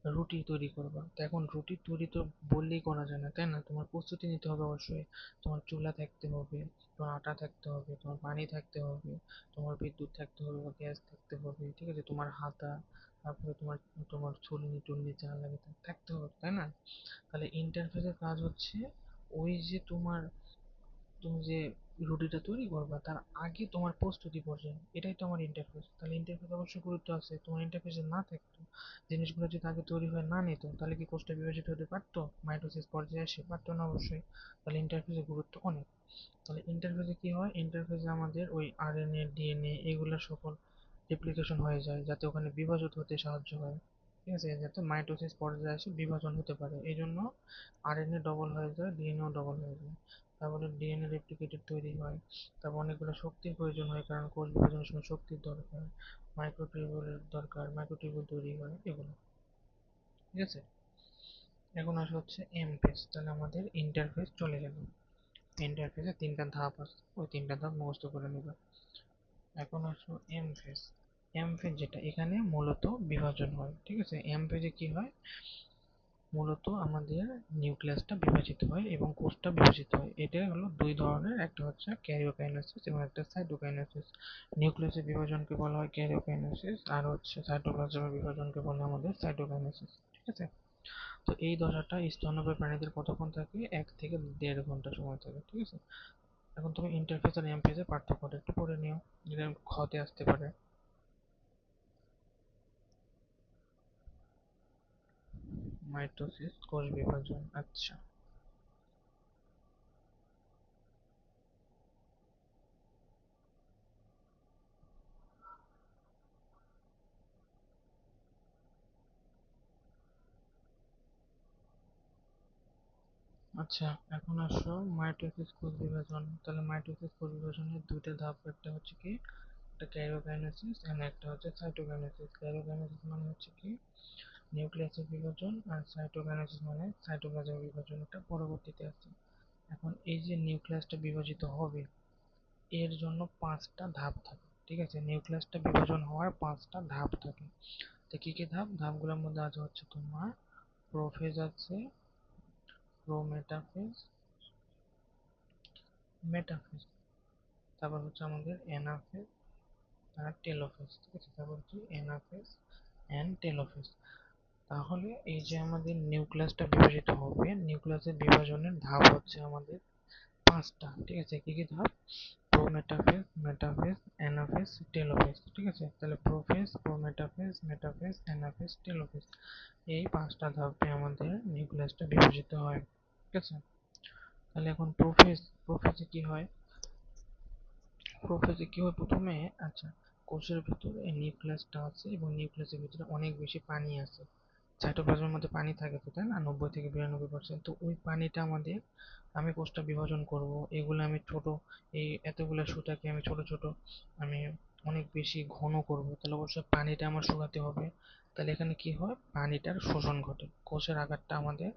রুটি তৈরি করবা, তো এখন রুটি তৈরি তো বললেই করা যায় না, তাই না? তোমার প্রস্তুতি নিতে হবে অবশ্যই। তোমার চুলা থাকতে হবে, তোমার আটা থাকতে হবে, তোমার পানি থাকতে হবে, তোমার বিদ্যুৎ থাকতে হবে বা গ্যাস থাকতে হবে, ঠিক আছে, তোমার হাতা, তারপরে তোমার তোমার ছুলনি টুলনি যা লাগে তা থাকতে হবে, তাই না? তাহলে ইন্টারফেসের কাজ হচ্ছে ওই যে তোমার, তুমি যে রুটিটা তৈরি করবা তার আগে তোমার প্রস্তুতি পর্যায়ে, এটাই তো আমার ইন্টারফেস। তাহলে ইন্টারফেস অবশ্যই গুরুত্ব আছে। তোমার ইন্টারফেসে না থাকতো, জিনিসগুলো যদি আগে তৈরি হয়ে না নিত, তাহলে কি কোষটা বিভাজিত হতে পারতো? মাইটোসিস পর্যায়ে এসে পারতো না? অবশ্যই। তাহলে ইন্টারফেসের গুরুত্ব অনেক। তাহলে ইন্টারফেসে কি হয়? ইন্টারফেসে আমাদের ওই আরএনএ ডিএনএ এগুলো সকল রেপ্লিকেশন হয়ে যায়, যাতে ওখানে বিভাজিত হতে সাহায্য হয়, ঠিক আছে, যাতে মাইটোসিস পর্যায়ে এসে বিভাজন হতে পারে। এই জন্য আরএনএ ডবল হয়ে যায়, ডিএনএও ডবল হয়ে যায়। তারপরে ডিএনএ রেপ্লিকেটেড তৈরি হয়। তারপর অনেকগুলো শক্তির প্রয়োজন হয়, কারণ কোষ বিভাজনের সময় শক্তির দরকার, মাইক্রোটিউবুলের দরকার, মাইক্রোটিউবুল তৈরি হয় এগুলো, ঠিক আছে। এখন আসা হচ্ছে এম ফেজ। তাহলে আমাদের ইন্টারফেস চলে গেল। ইন্টারফেসে তিনটা ধাপ আছে, ওই তিনটা ধাপ মুখস্থ করে নেবে। এখন আসো এম ফেজ। এম ফেজ যেটা, এখানে মূলত বিভাজন হয়, ঠিক আছে। এম ফেজে কি হয়? মূলত আমাদের নিউক্লিয়াসটা বিভাজিত হয় এবং কোষটা বিভাজিত হয়। এটা হলো দুই ধরনের, একটা হচ্ছে ক্যারিওকাইনেসিস এবং একটা সাইটোকাইনেসিস। নিউক্লিয়াসের বিভাজনকে বলা হয় ক্যারিওকাইনেসিস, আর হচ্ছে সাইটোপ্লাজমের বিভাজনকে বলা হয় আমাদের সাইটোকাইনেসিস, ঠিক আছে। তো এই দশাটা স্তন্যপায়ী প্রাণীদের কতক্ষণ থাকে? 1 থেকে 1.5 ঘন্টা সময় থাকে, ঠিক আছে। এখন তুমি ইন্টারফেস আর এম ফেজের পার্থক্যটা একটু পড়ে নিও, যেটা ক্ষতে আসতে পারে। মাইটোসিস কোষ বিভাজন, আচ্ছা। আচ্ছা, এখন আসো মাইটোসিস কোষ বিভাজন। তাহলে মাইটোসিস কোষ বিভাজনের দুইটা ধাপ, একটা হচ্ছে কি একটা ক্যারিওকাইনেসিস এন্ড একটা হচ্ছে সাইটোকাইনেসিস। ক্যারিওকাইনেসিস মানে হচ্ছে কি নিউক্লিয়াসের বিভাজন, আর সাইটোকাইনেসিস মানে সাইটোপ্লাজমের বিভাজন, এটা পরবর্তীতে আছে। এখন এই যে নিউক্লিয়াসটা বিভাজিত হবে, এর জন্য 5টা ধাপ থাকে, ঠিক আছে। নিউক্লিয়াসটা বিভাজন হওয়ার 5টা ধাপ থাকে। তো কি কি ধাপ? ধাপগুলোর মধ্যে আছে হচ্ছে তোমার প্রোফেজ আছে, প্রোমেটাফেজ, মেটাফেজ, তারপর হচ্ছে আমাদের অ্যানাফেজ আর টেলোফেজ, ঠিক আছে। তারপর হচ্ছে অ্যানাফেজ অ্যান্ড টেলোফেজ। তাহলে এই যে আমাদের নিউক্লিয়াসটা বিভাজিত হবে, নিউক্লিয়াসের বিভাজনের ধাপ হচ্ছে আমাদের 5টা, ঠিক আছে। কি কি ধাপ? প্রোমেটাফেজ, মেটাফেজ, অ্যানাফেজ, টেলোফেজ, ঠিক আছে। তাহলে prophase, prometaphase, metaphase, anaphase, telophase, এই 5টা ধাপে আমাদের নিউক্লিয়াসটা বিভাজিত হয়, ঠিক আছে। তাহলে এখন প্রোফেজে কি হয়? প্রোফেজে কি হয় প্রথমে? আচ্ছা, কোষের ভিতরে নিউক্লিয়াসটা আছে এবং নিউক্লিয়াসের ভিতরে অনেক বেশি পানি আছে, সাইটোপ্লাজমের মধ্যে পানি থাকে তো, তাই না? 90 থেকে 92%। তো ওই পানিটা আমাদের, আমি কোষটা বিভাজন করব, এগুলো আমি ছোট, এই এতগুলো সুতাকে আমি ছোট ছোট, আমি অনেক বেশি ঘন করব, তাহলে অবশ্যই পানিটা আমার শুকাতে হবে। তাহলে এখানে কি হয়, পানিটার শোষণ ঘটে, কোষের আকারটা আমাদের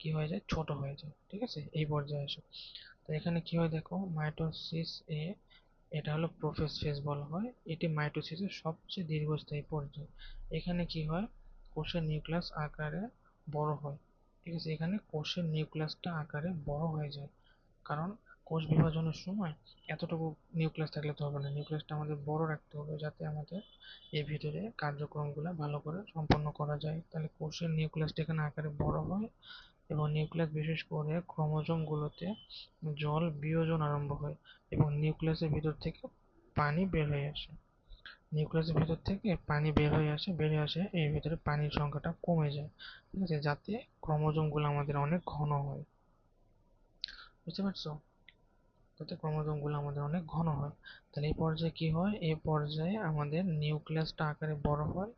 কি হয়ে যায়, ছোট হয়ে যায়। ঠিক আছে, এই পর্যায়ে আসে। তো এখানে কি হয় দেখো, মাইটোসিস এ, এটা হলো প্রোফেজ ফেজ বলা হয়, এটি মাইটোসিসের সবচেয়ে দীর্ঘস্থায়ী পর্যায়। এখানে কি হয়, কোষের নিউক্লিয়াস আকারে বড় হয়। ঠিক আছে, এখানে কোষের নিউক্লিয়াসটা আকারে বড় হয়ে যায়, কারণ কোষ বিভাজনের সময় এতটুকু নিউক্লিয়াস থাকলে তো হবে না, নিউক্লিয়াসটা আমাদের বড় রাখতে হবে যাতে আমাদের এর ভিতরে কার্যক্রমগুলো ভালো করে সম্পন্ন করা যায়। তাহলে কোষের নিউক্লিয়াসটা এখানে আকারে বড় হয়, এবং নিউক্লিয়াস বিশেষ করে ক্রোমোজোমগুলোতে জল বিয়োজন আরম্ভ হয়, এবং নিউক্লিয়াসের ভিতর থেকে পানি বের হয়ে আসে। নিউক্লিয়াসের ভিতর থেকে পানি বের হয়ে আসে এর ভিতরে পানির সংখ্যাটা কমে যায়। ঠিক আছে, যাতে ক্রোমোজোমগুলো আমাদের অনেক ঘন হয়। বুঝতে পারছো? যাতে ক্রোমোজোমগুলো আমাদের অনেক ঘন হয়। তাহলে এই পর্যায়ে কি হয়, এই পর্যায়ে আমাদের নিউক্লিয়াসটা আকারে বড় হয়,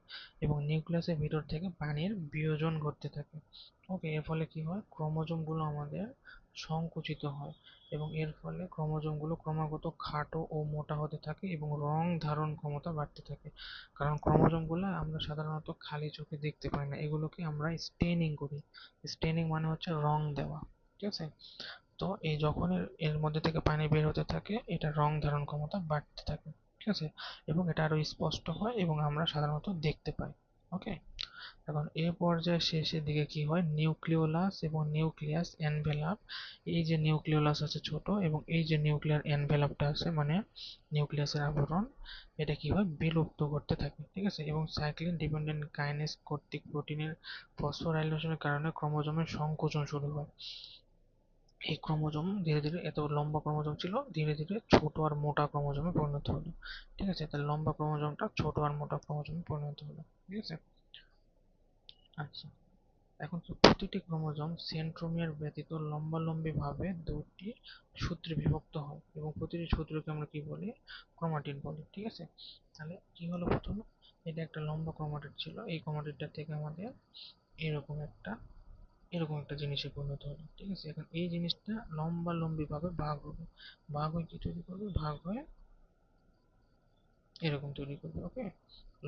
এবং নিউক্লিয়াসের ভিতর থেকে পানির বিয়োজন ঘটতে থাকে। ওকে, এর ফলে কি হয়, ক্রোমোজোমগুলো আমাদের সংকুচিত হয়, এবং এর ফলে ক্রোমোজোমগুলো ক্রমাগত খাটো ও মোটা হতে থাকে, এবং রং ধারণ ক্ষমতা বাড়তে থাকে। কারণ ক্রোমোজোমগুলো আমরা সাধারণত খালি চোখে দেখতে পাই না, এগুলোকে আমরা স্টেনিং করি। স্টেনিং মানে হচ্ছে রং দেওয়া। ঠিক আছে, তো এই যখন এর মধ্যে থেকে পানি বের হতে থাকে, এটা রং ধারণ ক্ষমতা বাড়তে থাকে। ঠিক আছে, এবং এটা আরো স্পষ্ট হয় এবং আমরা সাধারণত দেখতে পাই। ওকে, এখন এই পর্যায়ে শেষের দিকে কি হয়, নিউক্লিওলাস এবং নিউক্লিয়াস এনভেলাপ, এই যে নিউক্লিওলাস আছে ছোট, এবং এই যে নিউক্লিয়ার এনভেলাপটা আছে মানে নিউক্লিয়াসের আবরণ, এটা কি হয়, বিলুপ্ত করতে থাকে। ঠিক আছে, এবং সাইক্লিন ডিপেন্ডেন্ট কাইনেজ কর্তৃক প্রোটিনের ফসফোরাইলেশনের কারণে ক্রোমোজোমের সংকোচন শুরু হয়। এই ক্রোমোজোম ধীরে ধীরে, এত লম্বা ক্রোমোজোম ছিল, ধীরে ধীরে ছোট আর মোটা ক্রোমোজোমে পরিণত হলো। ঠিক আছে, তাহলে লম্বা ক্রোমোজোমটা ছোট আর মোটা ক্রোমোজোমে পরিণত হলো। ঠিক আছে, আচ্ছা, এখন প্রতিটি ক্রোমোজোম সেন্ট্রোমিয়ার ব্যতীত লম্বালম্বি ভাবে দুটি সূত্রে বিভক্ত হয়, এবং প্রতিটি সূত্রকে আমরা কি বলি, ক্রোমাটিড বলি। ঠিক আছে, তাহলে কি হলো, প্রথমে এটা একটা লম্বা ক্রোমাটিড ছিল, এই ক্রোমাটিডটা থেকে আমাদের এরকম একটা এরকম একটা জিনিসে পরিণত হলো। ঠিক আছে, এখন এই জিনিসটা লম্বালম্বি ভাবে ভাগ হবে, ভাগ হয়ে কি তৈরি করবে, ভাগ হয়ে এরকম তৈরি করবে। ওকে,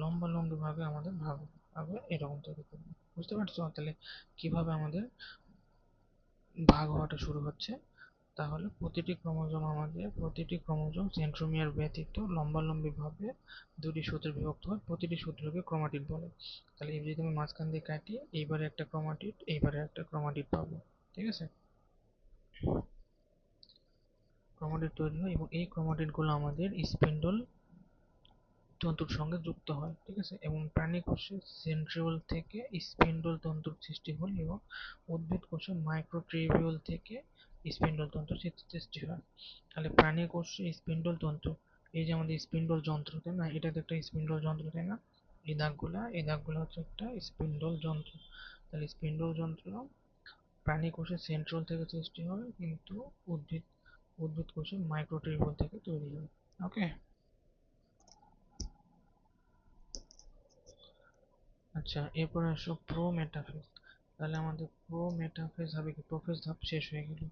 লম্বালম্বি ভাবে আমাদের ভাগ হবে, ভাগ হয়ে এরকম তৈরি করবে। বুঝতে পারছো? তাহলে কিভাবে আমাদের ভাগ হওয়াটা শুরু হচ্ছে, তাহলে প্রতিটি ক্রোমোজোম সেন্ট্রোমিয়ার ব্যতীত লম্বালম্বি ভাবে দুটি সূত্রে বিভক্ত হয়, প্রতিটি সূত্রকে ক্রোমাটিড বলে। তাহলে এই যদি আমি মাঝখান দিয়ে কাটি, এইবারে একটা ক্রোমাটিড, এইবারে একটা ক্রোমাটিড পাবো। ঠিক আছে, ক্রোমাটিড তৈরি হয়, এবং এই ক্রোমাটিড গুলো আমাদের স্পিন্ডল তন্তুর সঙ্গে যুক্ত হয়। ঠিক আছে, এবং প্রাণী কোষে সেন্ট্রিওল থেকে স্পিন্ডল তন্তুর সৃষ্টি হয়, এবং উদ্ভিদ কোষে মাইক্রোটিবিউল থেকে স্পিন্ডল তন্তুর সৃষ্টি হয়। তাহলে প্রাণী কোষে স্পিন্ডল তন্তু, এই যে আমাদের স্পিন্ডল যন্ত্র, তাই না, এটা তো একটা স্পিন্ডল যন্ত্র, তাই না? এই দাগগুলা হচ্ছে একটা স্পিন্ডল যন্ত্র। তাহলে স্পিন্ডল যন্ত্র প্রাণী কোষে সেন্ট্রিওল থেকে সৃষ্টি হয়, কিন্তু উদ্ভিদ উদ্ভিদ কোষে মাইক্রোটিবিউল থেকে তৈরি হয়। ওকে, আচ্ছা, এরপরে আসো প্রোমেটাফেজ। তাহলে আমাদের প্রোমেটাফেজ হবে কি, প্রোফেজ ধাপ শেষ হয়ে গেল,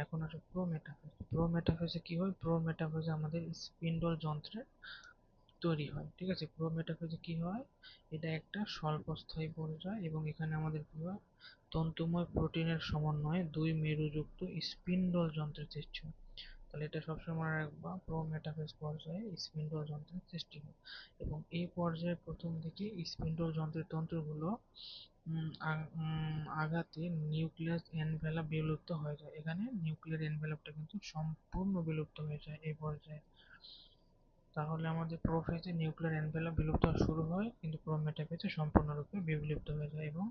এখন আসো প্রোমেটাফেজ। প্রোমেটাফেজে কি হয়, প্রোমেটাফেজে আমাদের স্পিন্ডল যন্ত্রের তৈরি হয়। ঠিক আছে, প্রোমেটাফেজে কি হয়, এটা একটা স্বল্পস্থায়ী পর্যায়, এবং এখানে আমাদের কি হয়, তন্তুময় প্রোটিনের সমন্বয়ে দুই মেরুযুক্ত স্পিন্ডল যন্ত্রের সৃষ্টি হয়। তাহলে এটা সবসময় মনে রাখবা, প্রোমেটাফেজ পর্যায়ে স্পিন্ডল যন্ত্রের সৃষ্টি হয়, এবং এই পর্যায়ে প্রথম দিকে স্পিন্ডল যন্ত্রের তন্তুগুলো আঘাতে নিউক্লিয়াস এনভেলাপ বিলুপ্ত হয়ে যায়। এখানে নিউক্লিয়ার এনভেলাপটা কিন্তু সম্পূর্ণ বিলুপ্ত হয়ে যায় এই পর্যায়ে। তাহলে আমাদের প্রোফেজে নিউক্লিয়ার এনভেলাপ বিলুপ্ত হওয়া শুরু হয়, কিন্তু প্রোমেটাফেজে সম্পূর্ণরূপে বিলুপ্ত হয়ে যায়, এবং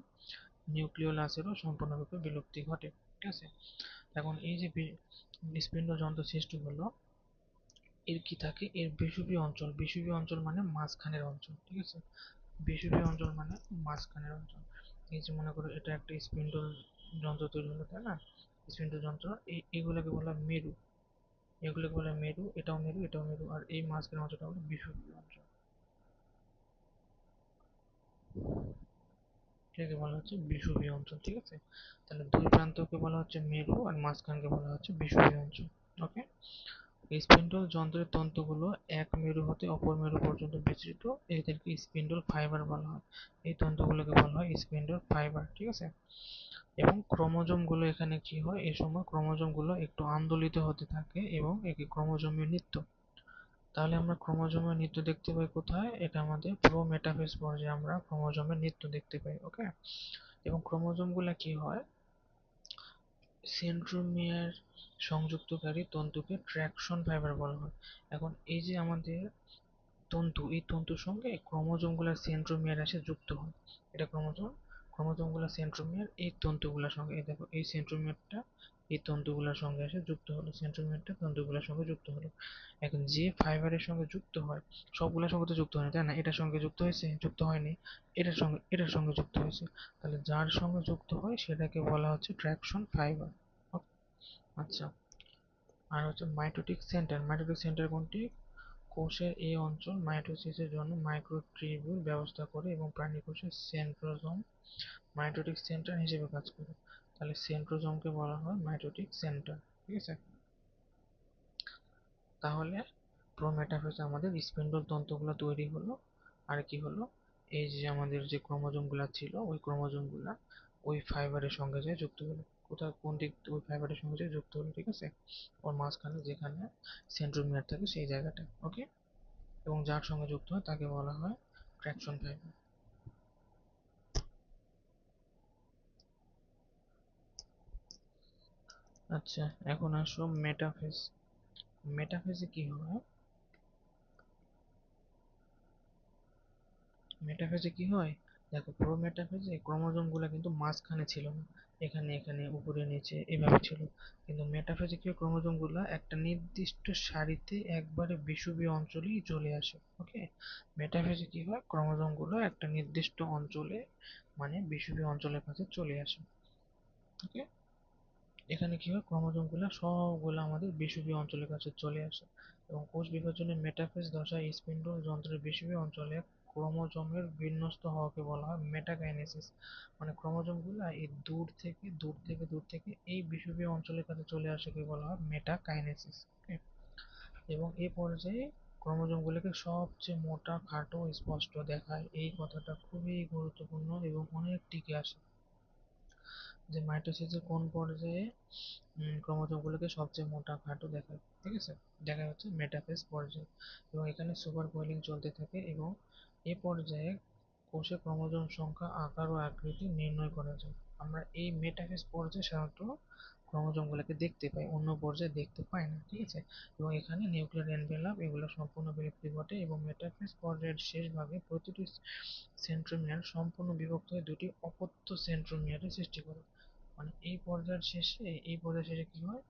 নিউক্লিওলাসেরও সম্পূর্ণরূপে বিলুপ্তি ঘটে। ঠিক আছে, এখন এই যে স্পিন্ডল যন্ত্র সৃষ্টি হলো, এর কি থাকে, এর বিষুবীয় অঞ্চল, বিষুবীয় অঞ্চল মানে মাঝখানের অঞ্চল। ঠিক আছে, বিষুবীয় অঞ্চল মানে মাঝখানের অঞ্চল। এই যে মনে করো এটা একটা স্পিন্ডল যন্ত্র তৈরি হলো, তাই না, স্পিন্ডল যন্ত্র, এগুলোকে বলা হয় মেরু, এগুলোকে বলা হয় মেরু, এটাও মেরু, এটাও মেরু, আর এই মাঝখানের অঞ্চলটা হলো বিষুবীয় অঞ্চল। এটাকে বলা হচ্ছে বিষুবীয় অঞ্চল। ঠিক আছে, তাহলে দুই প্রান্তকে বলা হচ্ছে মেরু আর মাঝখানকে বলা হচ্ছে বিষুবীয় অঞ্চল। ওকে, স্পিন্ডল যন্ত্রের তন্তুগুলো এক মেরু হতে অপর মেরু পর্যন্ত বিস্তৃত, এদেরকে স্পিন্ডল ফাইবার বলা হয়। এই তন্তুগুলোকে বলা হয় স্পিন্ডল ফাইবার। ঠিক আছে, এবং ক্রোমোজোম গুলো এখানে কি হয়, এই সময় ক্রোমোজোম গুলো একটু আন্দোলিত হতে থাকে এবং একে ক্রোমোজোমীয় নৃত্য। তাহলে আমরা ক্রোমোজোমের নৃত্য দেখতে পাই কোথায়? এটা আমাদের প্রো মেটাফেজ পর্যায়ে আমরা ক্রোমোজোমের নৃত্য দেখতে পাই। ওকে, এবং ক্রোমোজোম গুলা কি হয়, সেন্ট্রোমিয়ার সংযুক্তকারী তন্তুকে ট্র্যাকশন ফাইবার বলা হয়। এখন এই যে আমাদের তন্তু, এই তন্তুর সঙ্গে ক্রোমোজোমগুলোর সেন্ট্রোমিয়ার এসে যুক্ত হয়। এটা ক্রোমোজোম, ক্রোমোজোমগুলোর সেন্ট্রোমিয়ার এই তন্তুগুলোর সঙ্গে, এই দেখো এই সেন্ট্রোমিয়ারটা এই তন্তুগুলোর সঙ্গে এসে যুক্ত হলো, সেন্ট্রোমিয়ারটা তন্তুগুলোর সঙ্গে যুক্ত হলো। এখন যে ফাইবারের সঙ্গে যুক্ত হয়, সবগুলোর সঙ্গে তো যুক্ত হয়নি তাই না, এটার সঙ্গে যুক্ত হয়েছে, যুক্ত হয়নি, এটার সঙ্গে যুক্ত হয়েছে। তাহলে যার সঙ্গে যুক্ত হয় সেটাকে বলা হচ্ছে ট্র্যাকশন ফাইবার। আচ্ছা, আর হচ্ছে মাইটোটিক সেন্টার। মাইটোটিক সেন্টার কোনটি? কোষের এই অঞ্চল মাইটোসিসের জন্য মাইক্রোটিউবিউল ব্যবস্থা করে এবং প্রাণী কোষের সেন্ট্রোজোম মাইটোটিক সেন্টার হিসেবে কাজ করে। তাহলে সেন্ট্রোজোমকে বলা হয় মাইটোটিক সেন্টার। ঠিক আছে, তাহলে প্রোমেটাফেজে আমাদের স্পিন্ডল তন্তুগুলো তৈরি হলো। আর কি হলো, এই যে আমাদের যে ক্রোমোজোমগুলো ছিল ওই ক্রোমোজোমগুলো ওই ফাইবারের সঙ্গে যে যুক্ত হলো। কোথায়, কোন দিক, ওই ফাইবারের সঙ্গে যে যুক্ত হলো। ঠিক আছে, ওর মাঝখানে যেখানে সেন্ট্রোমিয়ার থাকে সেই জায়গাটা। ওকে, এবং যার সঙ্গে যুক্ত হয় তাকে বলা হয় ট্র্যাকশন ফাইবার। আচ্ছা, এখন আসো মেটাফেজ। মেটাফেজে কি হয়, মেটাফেজে কি হয়, দেখো প্রো মেটাফেজে ক্রোমোজোম গুলা কিন্তু মাঝখানে ছিল না, এখানে এখানে উপরে নিচে এভাবে ছিল। কিন্তু মেটাফেজে কি হয়, ক্রোমোজোম গুলা একটা নির্দিষ্ট সারিতে একবারে বিষুবীয় অঞ্চলেই চলে আসে। ওকে, মেটাফেজে কি হয়, ক্রোমোজোম গুলো একটা নির্দিষ্ট অঞ্চলে মানে বিষুবীয় অঞ্চলের কাছে চলে আসে। ওকে, এখানে কি হয়, ক্রোমোজোম গুলা সবগুলো আমাদের বিষুবীয় অঞ্চলের কাছে চলে আসে। এবং কোষ বিভাজনের মেটাফেজ দশায় স্পিন্ডল যন্ত্রের বিষুবীয় অঞ্চলে ক্রোমোজোমের বিন্যস্ত হওয়াকে বলা হয় মেটাকাইনেসিস। মানে ক্রোমোজোম গুলা এই দূর থেকে এই বিষুবীয় অঞ্চলের কাছে চলে আসাকে বলা হয় মেটাকাইনেসিস। এবং এই পর্যায়ে ক্রোমোজোম গুলিকে সবচেয়ে মোটা, খাটো, স্পষ্ট দেখায়। এই কথাটা খুবই গুরুত্বপূর্ণ এবং অনেক টিকে আসে যে মাইটোসিসের কোন পর্যায়ে ক্রোমোজোম গুলোকে সবচেয়ে মোটা খাটো দেখায়। ঠিক আছে, দেখা হচ্ছে মেটাফেজ পর্যায়ে। এবং এখানে সুপার কোয়েলিং চলতে থাকে এবং এ পর্যায়ে কোষে ক্রোমোজোম সংখ্যা, আকার ও আকৃতি নির্ণয় করা যায়। আমরা এই মেটাফেজ পর্যায়ে সাধারণত ক্রোমোজোম গুলোকে দেখতে পাই, অন্য পর্যায়ে দেখতে পাই না। ঠিক আছে, এবং এখানে নিউক্লিয়ার এনভেলাপ এগুলো সম্পূর্ণ বিলুপ্তি ঘটে এবং মেটাফেজ পর্যায়ের শেষ ভাগে প্রতিটি সেন্ট্রোমিয়ার সম্পূর্ণ বিভক্ত হয়ে দুটি অপত্য সেন্ট্রোমিয়ারের সৃষ্টি করে। মানে এই পর্যায়ের শেষে কি হয়,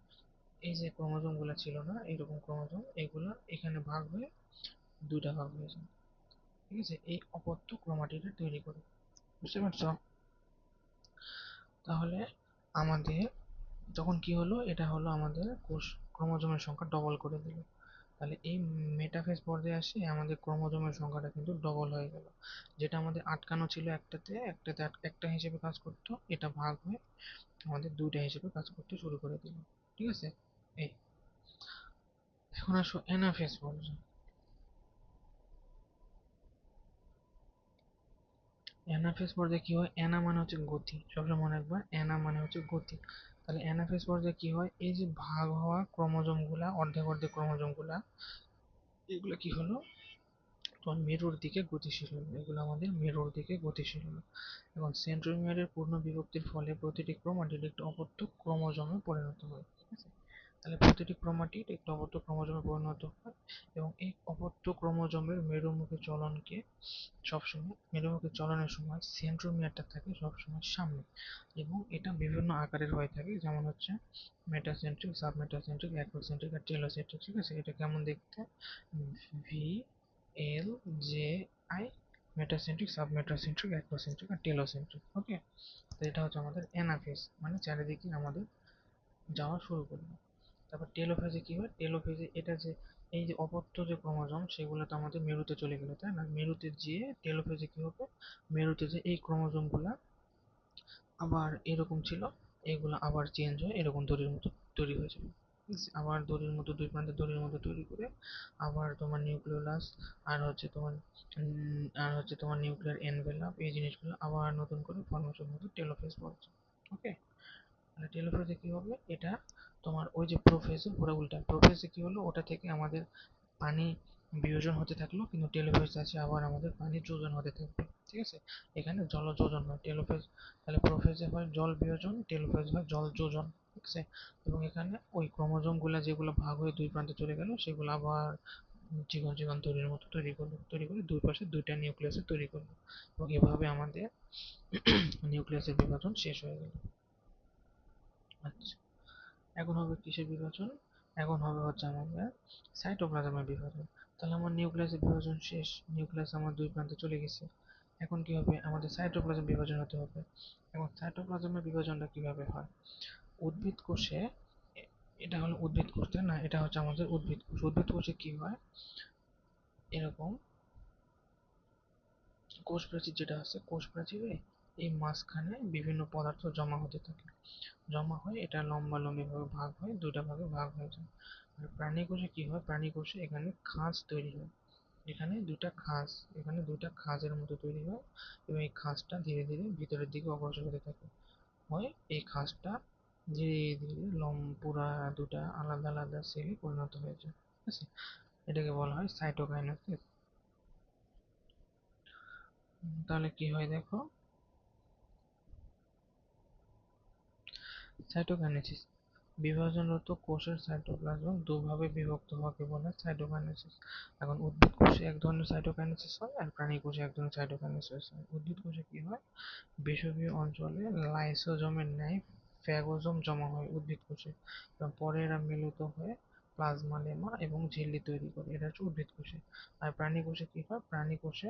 এই যে ক্রোমোজোম গুলা ছিল না এরকম ক্রোমোজোম, এগুলা এখানে ভাগ হয়ে দুইটা ভাগ হয়ে যায়। ঠিক আছে, এই অপত্য ক্রোমাটিড তৈরি করে। বুঝতে পারছো? তাহলে আমাদের তখন কি হলো, এটা হলো আমাদের কোষ ক্রোমোজোমের সংখ্যা ডবল করে দিল। তাহলে এই মেটাফেজ পর্যায়ে আসে আমাদের ক্রোমোজোমের সংখ্যাটা কিন্তু ডবল হয়ে গেল। যেটা আমাদের আটকানো ছিল একটাতে একটা হিসেবে কাজ করতো, এটা ভাগ হয়ে আমাদের দুইটা হিসেবে কাজ করতে শুরু করে দিল। ঠিক আছে, এই এখন আসো অ্যানাফেজ পর্যায়ে। অ্যানাফেজ পর্যায়ে কি হয়, অ্যানা মানে হচ্ছে গতি, সবসময় মনে রাখবা অ্যানা মানে হচ্ছে গতি। তাহলে অ্যানাফেজ পর্যায়ে কি হয়, এই যে ভাগ হওয়া ক্রোমোজোম গুলা, অর্ধেক অর্ধেক ক্রোমোজোম গুলা, এগুলো কি হলো, তোমার মেরুর দিকে গতিশীল হলো, এগুলো আমাদের মেরুর দিকে গতিশীল হলো। এবং সেন্ট্রোমিয়ারের পূর্ণ বিভক্তির ফলে প্রতিটি ক্রোমাটিড একটি অপত্য ক্রোমোজোমে পরিণত হয়। ঠিক আছে, তাহলে প্রতিটি ক্রোমাটিড একটি অপত্য ক্রোমোজোমে পরিণত হয় এবং এই অপত্য ক্রোমোজোমের মেরুমুখী চলনকে সবসময়, মেরুমুখী চলনের সময় সেন্ট্রোমিয়ারটা থাকে সবসময় সামনে এবং এটা বিভিন্ন আকারের হয়ে থাকে, যেমন হচ্ছে মেটাসেন্ট্রিক, সাবমেটাসেন্ট্রিক, অ্যাক্রোসেন্ট্রিক আর টেলোসেন্ট্রিক। ঠিক আছে, এটা কেমন দেখতে, V, L, J, I, metacentric, submetacentric, acrocentric আর টেলোসেন্ট্রিক। ওকে, তো এটা হচ্ছে আমাদের অ্যানাফেজ, মানে চারিদিকে আমাদের যাওয়া শুরু করবে। তারপর টেলোফেজে কি হয়, টেলোফেজে এটা যে এই যে অপত্য যে ক্রোমোজোম সেগুলো তো আমাদের মেরুতে চলে গেলো তাই না, মেরুতে যেয়ে টেলোফেজে কি হবে, মেরুতে যে এই ক্রোমোজোম গুলা আবার এরকম ছিল, এগুলো আবার চেঞ্জ হয়ে এরকম দড়ির মতো তৈরি হয়ে যাবে। ঠিক আছে, আবার দড়ির মতো দুই প্রান্তে দড়ির মতো তৈরি করে আবার তোমার নিউক্লিওলাস আর হচ্ছে তোমার নিউক্লিয়ার এনভেলাপ, এই জিনিসগুলো আবার নতুন করে ফর্মেশন হতে টেলোফেজ বলছে। ওকে, তাহলে টেলোফেজে কি হবে, এটা তোমার ওই যে প্রোফেজে পুরো উল্টা, প্রোফেজে কি হলো, ওটা থেকে আমাদের পানি বিয়োজন হতে থাকলো, কিন্তু টেলোফেজ আছে আবার আমাদের পানি যোজন হতে থাকবে। ঠিক আছে, এখানে জল যোজন হয় টেলোফেজ, তাহলে প্রোফেজে হয় জল বিয়োজন, টেলোফেজ হয় জল যোজন। ঠিক আছে, এবং এখানে ওই ক্রোমোজোম গুলা যেগুলো ভাগ হয়ে দুই প্রান্তে চলে গেল, সেগুলো আবার চিকন চিকন তৈরির মতো তৈরি করলো, তৈরি করে দুই পাশে দুইটা নিউক্লিয়াসে তৈরি করলো, এবং এভাবে আমাদের নিউক্লিয়াসের বিভাজন শেষ হয়ে গেল। আচ্ছা, এখন হবে কিসের বিভাজন, এখন হবে হচ্ছে আমাদের সাইটোপ্লাজমের বিভাজন। তাহলে আমার নিউক্লিয়াসের বিভাজন শেষ, নিউক্লিয়াস আমার দুই প্রান্তে চলে গেছে, এখন কি হবে, আমাদের সাইটোপ্লাজম বিভাজন হতে হবে। এখন সাইটোপ্লাজমের বিভাজনটা কিভাবে হয়, উদ্ভিদ কোষে, এটা হলো উদ্ভিদ কোষ তাই না, এটা হচ্ছে আমাদের উদ্ভিদ কোষ। উদ্ভিদ কোষে কি হয়, এরকম কোষ প্রাচীর যেটা আছে, কোষ প্রাচীরে এই মাঝখানে বিভিন্ন পদার্থ জমা হতে থাকে, জমা হয় এটা লম্বালম্বি ভাবে ভাগ হয়, দুইটা ভাগে ভাগ হয়ে যায়। আর প্রাণী কোষে কি হয়, প্রাণী কোষে এখানে খাঁজ তৈরি হয়, এখানে দুইটা খাঁজ, এখানে দুইটা খাঁজের মতো তৈরি হয়, এবং এই খাঁজটা ধীরে ধীরে ভিতরের দিকে অগ্রসর হতে থাকে, হয় এই খাঁজটা ধীরে ধীরে পুরা দুটা আলাদা আলাদা সেলে পরিণত হয়ে যায়। ঠিক আছে, এটাকে বলা হয় সাইটোকাইনেসিস। তাহলে কি হয় দেখো, সাইটোকাইনেসিস, বিভাজনরত কোষের সাইটোপ্লাজম দুভাবে বিভক্ত হওয়াকে বলে সাইটোকাইনেসিস। এখন উদ্ভিদ কোষে এক ধরনের সাইটোকাইনেসিস হয়, আর প্রাণী কোষে এক ধরনের সাইটোকাইনেসিস হয়। উদ্ভিদ কোষে কি হয়, বিষুবীয় অঞ্চলে লাইসোজোমের ন্যায় ফ্যাগোজোম জমা হয় উদ্ভিদ কোষে, এবং পরে এরা মিলিত হয়ে প্লাজমা লেমা এবং ঝিল্লি তৈরি করে, এটা হচ্ছে উদ্ভিদ কোষে। আর প্রাণী কোষে কি হয়, প্রাণী কোষে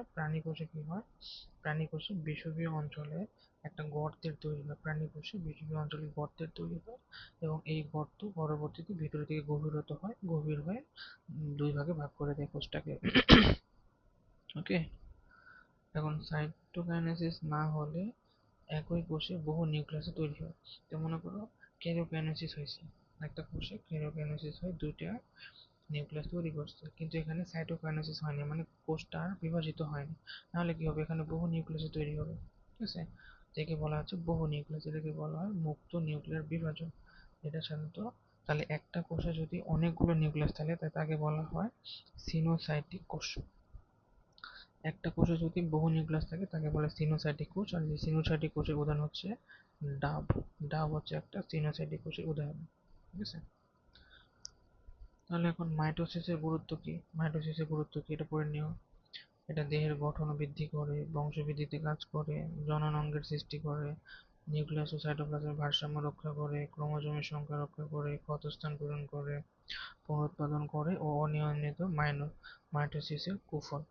কি হয়, প্রাণী কোষে বিষুবীয় অঞ্চলে একটা গর্তের তৈরি হয়, প্রাণী কোষে বিষুবীয় অঞ্চলে গর্তের তৈরি হয়, এবং এই গর্ত পরবর্তীতে ভিতরের দিকে গভীর হয়ে দুই ভাগে ভাগ করে দেয় কোষটাকে। ওকে, এখন সাইটোকাইনেসিস না হলে একই কোষে বহু নিউক্লিয়াস তৈরি হয়। তো মনে করো ক্যারিওকাইনেসিস হয়েছে, একটা কোষে ক্যারিওকাইনেসিস হয়, দুইটা নিউক্লিয়াস তৈরি করছে, কিন্তু এখানে সাইটোকাইনেসিস হয়নি, মানে কোষটা আর বিভাজিত হয়নি। নাহলে কি হবে, এখানে বহু নিউক্লিয়াস তৈরি হবে। ঠিক আছে, একে বলা হচ্ছে বহু নিউক্লিয়াস, এটাকে বলা হয় মুক্ত নিউক্লিয়ার বিভাজন। এটা সাধারণত, তাহলে একটা কোষে যদি অনেকগুলো নিউক্লিয়াস থাকে তাকে বলা হয় সিনোসাইটিক কোষ। একটা কোষে যদি বহু নিউক্লিয়াস থাকে তাকে বলে সিনোসাইটিক কোষ, আর এই সিনোসাইটিক কোষের উদাহরণ হচ্ছে ডাব। ডাব হচ্ছে একটা সিনোসাইটিক কোষের উদাহরণ। ঠিক আছে, তাহলে এখন মাইটোসিসের গুরুত্ব কি, মাইটোসিসের গুরুত্ব কি এটা পড়ে নিও। এটা দেহের গঠন বৃদ্ধি করে, বংশবৃদ্ধিতে কাজ করে, জনন অঙ্গের সৃষ্টি করে, নিউক্লিয়াস ও সাইটোপ্লাজমের ভারসাম্য রক্ষা করে, ক্রোমোজোমের সংখ্যা রক্ষা করে, ক্ষতস্থান পূরণ করে, পুনরুৎপাদন করে, ও অনিয়ন্ত্রিত মাইটোসিসের কুফল,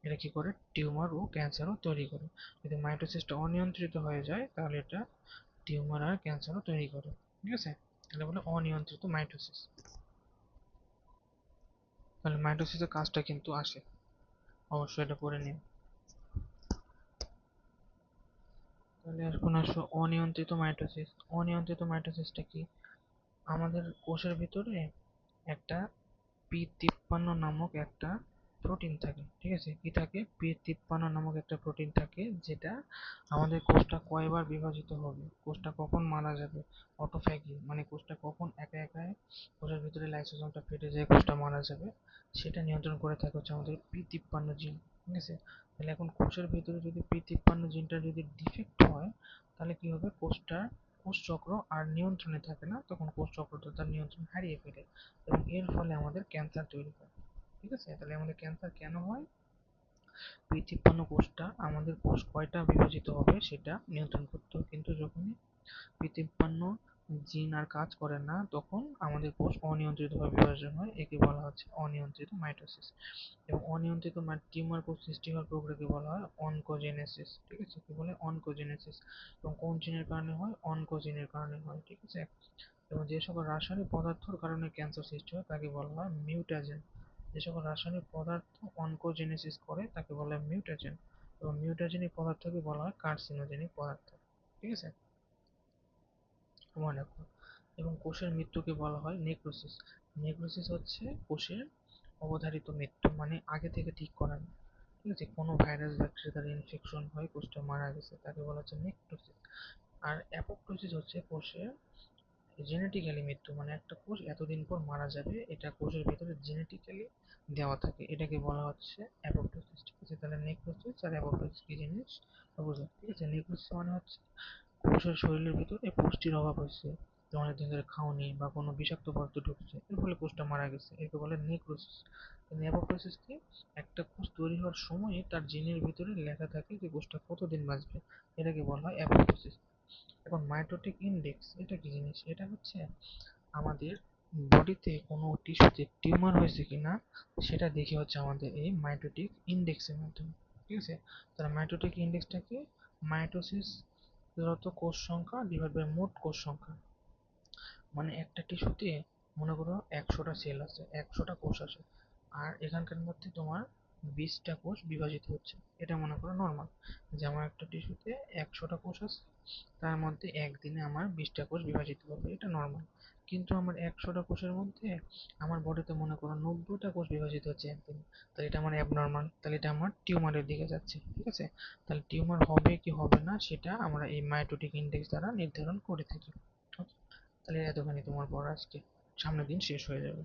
এটা কি করে, টিউমার ও ক্যান্সারও তৈরি করে। যদি মাইটোসিসটা অনিয়ন্ত্রিত হয়ে যায় তাহলে এটা টিউমার আর ক্যান্সারও তৈরি করে। ঠিক আছে, তাহলে বলে অনিয়ন্ত্রিত মাইটোসিস। তাহলে মাইটোসিসের কাজটা কিন্তু আসে, অবশ্যই এটা পড়ে নিন। তাহলে এখন আসো অনিয়ন্ত্রিত মাইটোসিস। অনিয়ন্ত্রিত মাইটোসিসটা কি, আমাদের কোষের ভিতরে একটা পি53 নামক একটা প্রোটিন থাকে। ঠিক আছে, কি থাকে, পি53 নামক একটা প্রোটিন থাকে, যেটা আমাদের কোষটা কয়বার বিভাজিত হবে, কোষটা কখন মারা যাবে, অটোফ্যাগি মানে কোষটা কখন একা একা কোষের ভিতরে লাইসোজোমটা ফেটে যায় কোষটা মারা যাবে, সেটা নিয়ন্ত্রণ করে থাকে হচ্ছে আমাদের পি53 জিন। ঠিক আছে, তাহলে এখন কোষের ভিতরে যদি পি53 জিনটা যদি ডিফেক্ট হয়, তাহলে কি হবে, কোষ চক্র আর নিয়ন্ত্রণে থাকে না, তখন কোষ চক্র তার নিয়ন্ত্রণ হারিয়ে ফেলে, এবং এর ফলে আমাদের ক্যান্সার তৈরি হয়। ঠিক আছে, তাহলে আমাদের ক্যান্সার কেন হয়, পি53 কোষটা আমাদের কোষ কয়টা বিভাজিত হবে সেটা নিয়ন্ত্রণ করতো, কিন্তু যখনই পি53 জিন আর কাজ করে না তখন আমাদের কোষ অনিয়ন্ত্রিতভাবে বিভাজন হয়, একে বলা হচ্ছে অনিয়ন্ত্রিত মাইটোসিস। এবং অনিয়ন্ত্রিত টিউমার কোষ সৃষ্টি হওয়ার প্রক্রিয়াকে বলা হয় অনকোজেনেসিস। ঠিক আছে, কি বলে, অনকোজেনেসিস। এবং কোন জিনের কারণে হয়, অনকোজিনের কারণে হয়। ঠিক আছে, এবং যে সকল রাসায়নিক পদার্থের কারণে ক্যান্সার সৃষ্টি হয় তাকে বলা হয় মিউটাজেন। যে সকল রাসায়নিক পদার্থ অনকোজেনেসিস করে তাকে বলা হয় মিউটাজেন, এবং মিউটাজেনিক পদার্থকে বলা হয় কার্সিনোজেনিক পদার্থ। ঠিক আছে, মনে করো। এবং কোষের মৃত্যুকে বলা হয় নেক্রোসিস। নেক্রোসিস হচ্ছে কোষের অবধারিত মৃত্যু, মানে আগে থেকে ঠিক করা না। ঠিক আছে, কোনো ভাইরাস ব্যাকটেরিয়া দ্বারা ইনফেকশন হয় কোষটা মারা গেছে, তাকে বলা হচ্ছে নেক্রোসিস। আর অ্যাপোপ্টোসিস হচ্ছে কোষের জেনেটিক্যালি মৃত্যু, মানে একটা কোষ এতদিন পর মারা যাবে, এটা কোষের ভিতরে জেনেটিক্যালি দেওয়া থাকে, এটাকে বলা হচ্ছে অ্যাপোপ্টোসিস। ঠিক আছে, তাহলে নেক্রোসিস আর অ্যাপোপ্টোসিস কি জিনিস বুঝো। ঠিক আছে, নেক্রোসিস মানে হচ্ছে কোষের শরীরের ভিতরে পুষ্টির অভাব হয়েছে, অনেকদিন ধরে খাওনি বা কোনো বিষাক্ত পদার্থ ঢুকছে, এর ফলে কোষটা মারা গেছে, একে বলে নেক্রোসিস। অ্যাপোপ্টোসিস কি, একটা কোষ তৈরি হওয়ার সময় তার জিনের ভিতরে লেখা থাকে যে কোষটা কতদিন বাঁচবে, এটাকে বলা হয় অ্যাপোপ্টোসিস। এখন মাইটোটিক ইনডেক্স এটা কি জিনিস, এটা হচ্ছে আমাদের বডিতে কোনো টিস্যুতে টিউমার হয়েছে কিনা সেটা দেখে হচ্ছে আমাদের এই মাইটোটিক ইনডেক্সের মাধ্যমে। ঠিক আছে, তাহলে মাইটোটিক ইনডেক্সটা কি, মাইটোসিস যত কোষ সংখ্যা ডিভাইড বাই মোট কোষ সংখ্যা। মানে একটা টিস্যুতে মনে করো 100টা সেল আছে, 100টা কোষ আছে, আর এখানকার মধ্যে তোমার 20টা কোষ বিভাজিত হচ্ছে, এটা মনে করো নর্মাল। যে আমার একটা টিস্যুতে 100টা কোষ আছে, তার মধ্যে একদিনে আমার 20টা কোষ বিভাজিত হবে, এটা নর্মাল। কিন্তু আমার 100টা কোষের মধ্যে আমার বডিতে মনে করো 90টা কোষ বিভাজিত হচ্ছে একদিনে, তাহলে এটা আমার অ্যাবনর্মাল, তাহলে এটা আমার টিউমারের দিকে যাচ্ছে। ঠিক আছে, তাহলে টিউমার হবে কি হবে না সেটা আমরা এই মাইটোটিক ইনডেক্স দ্বারা নির্ধারণ করে থাকি। তাহলে এতখানি তোমার পড়া আজকে, সামনের দিন শেষ হয়ে যাবে।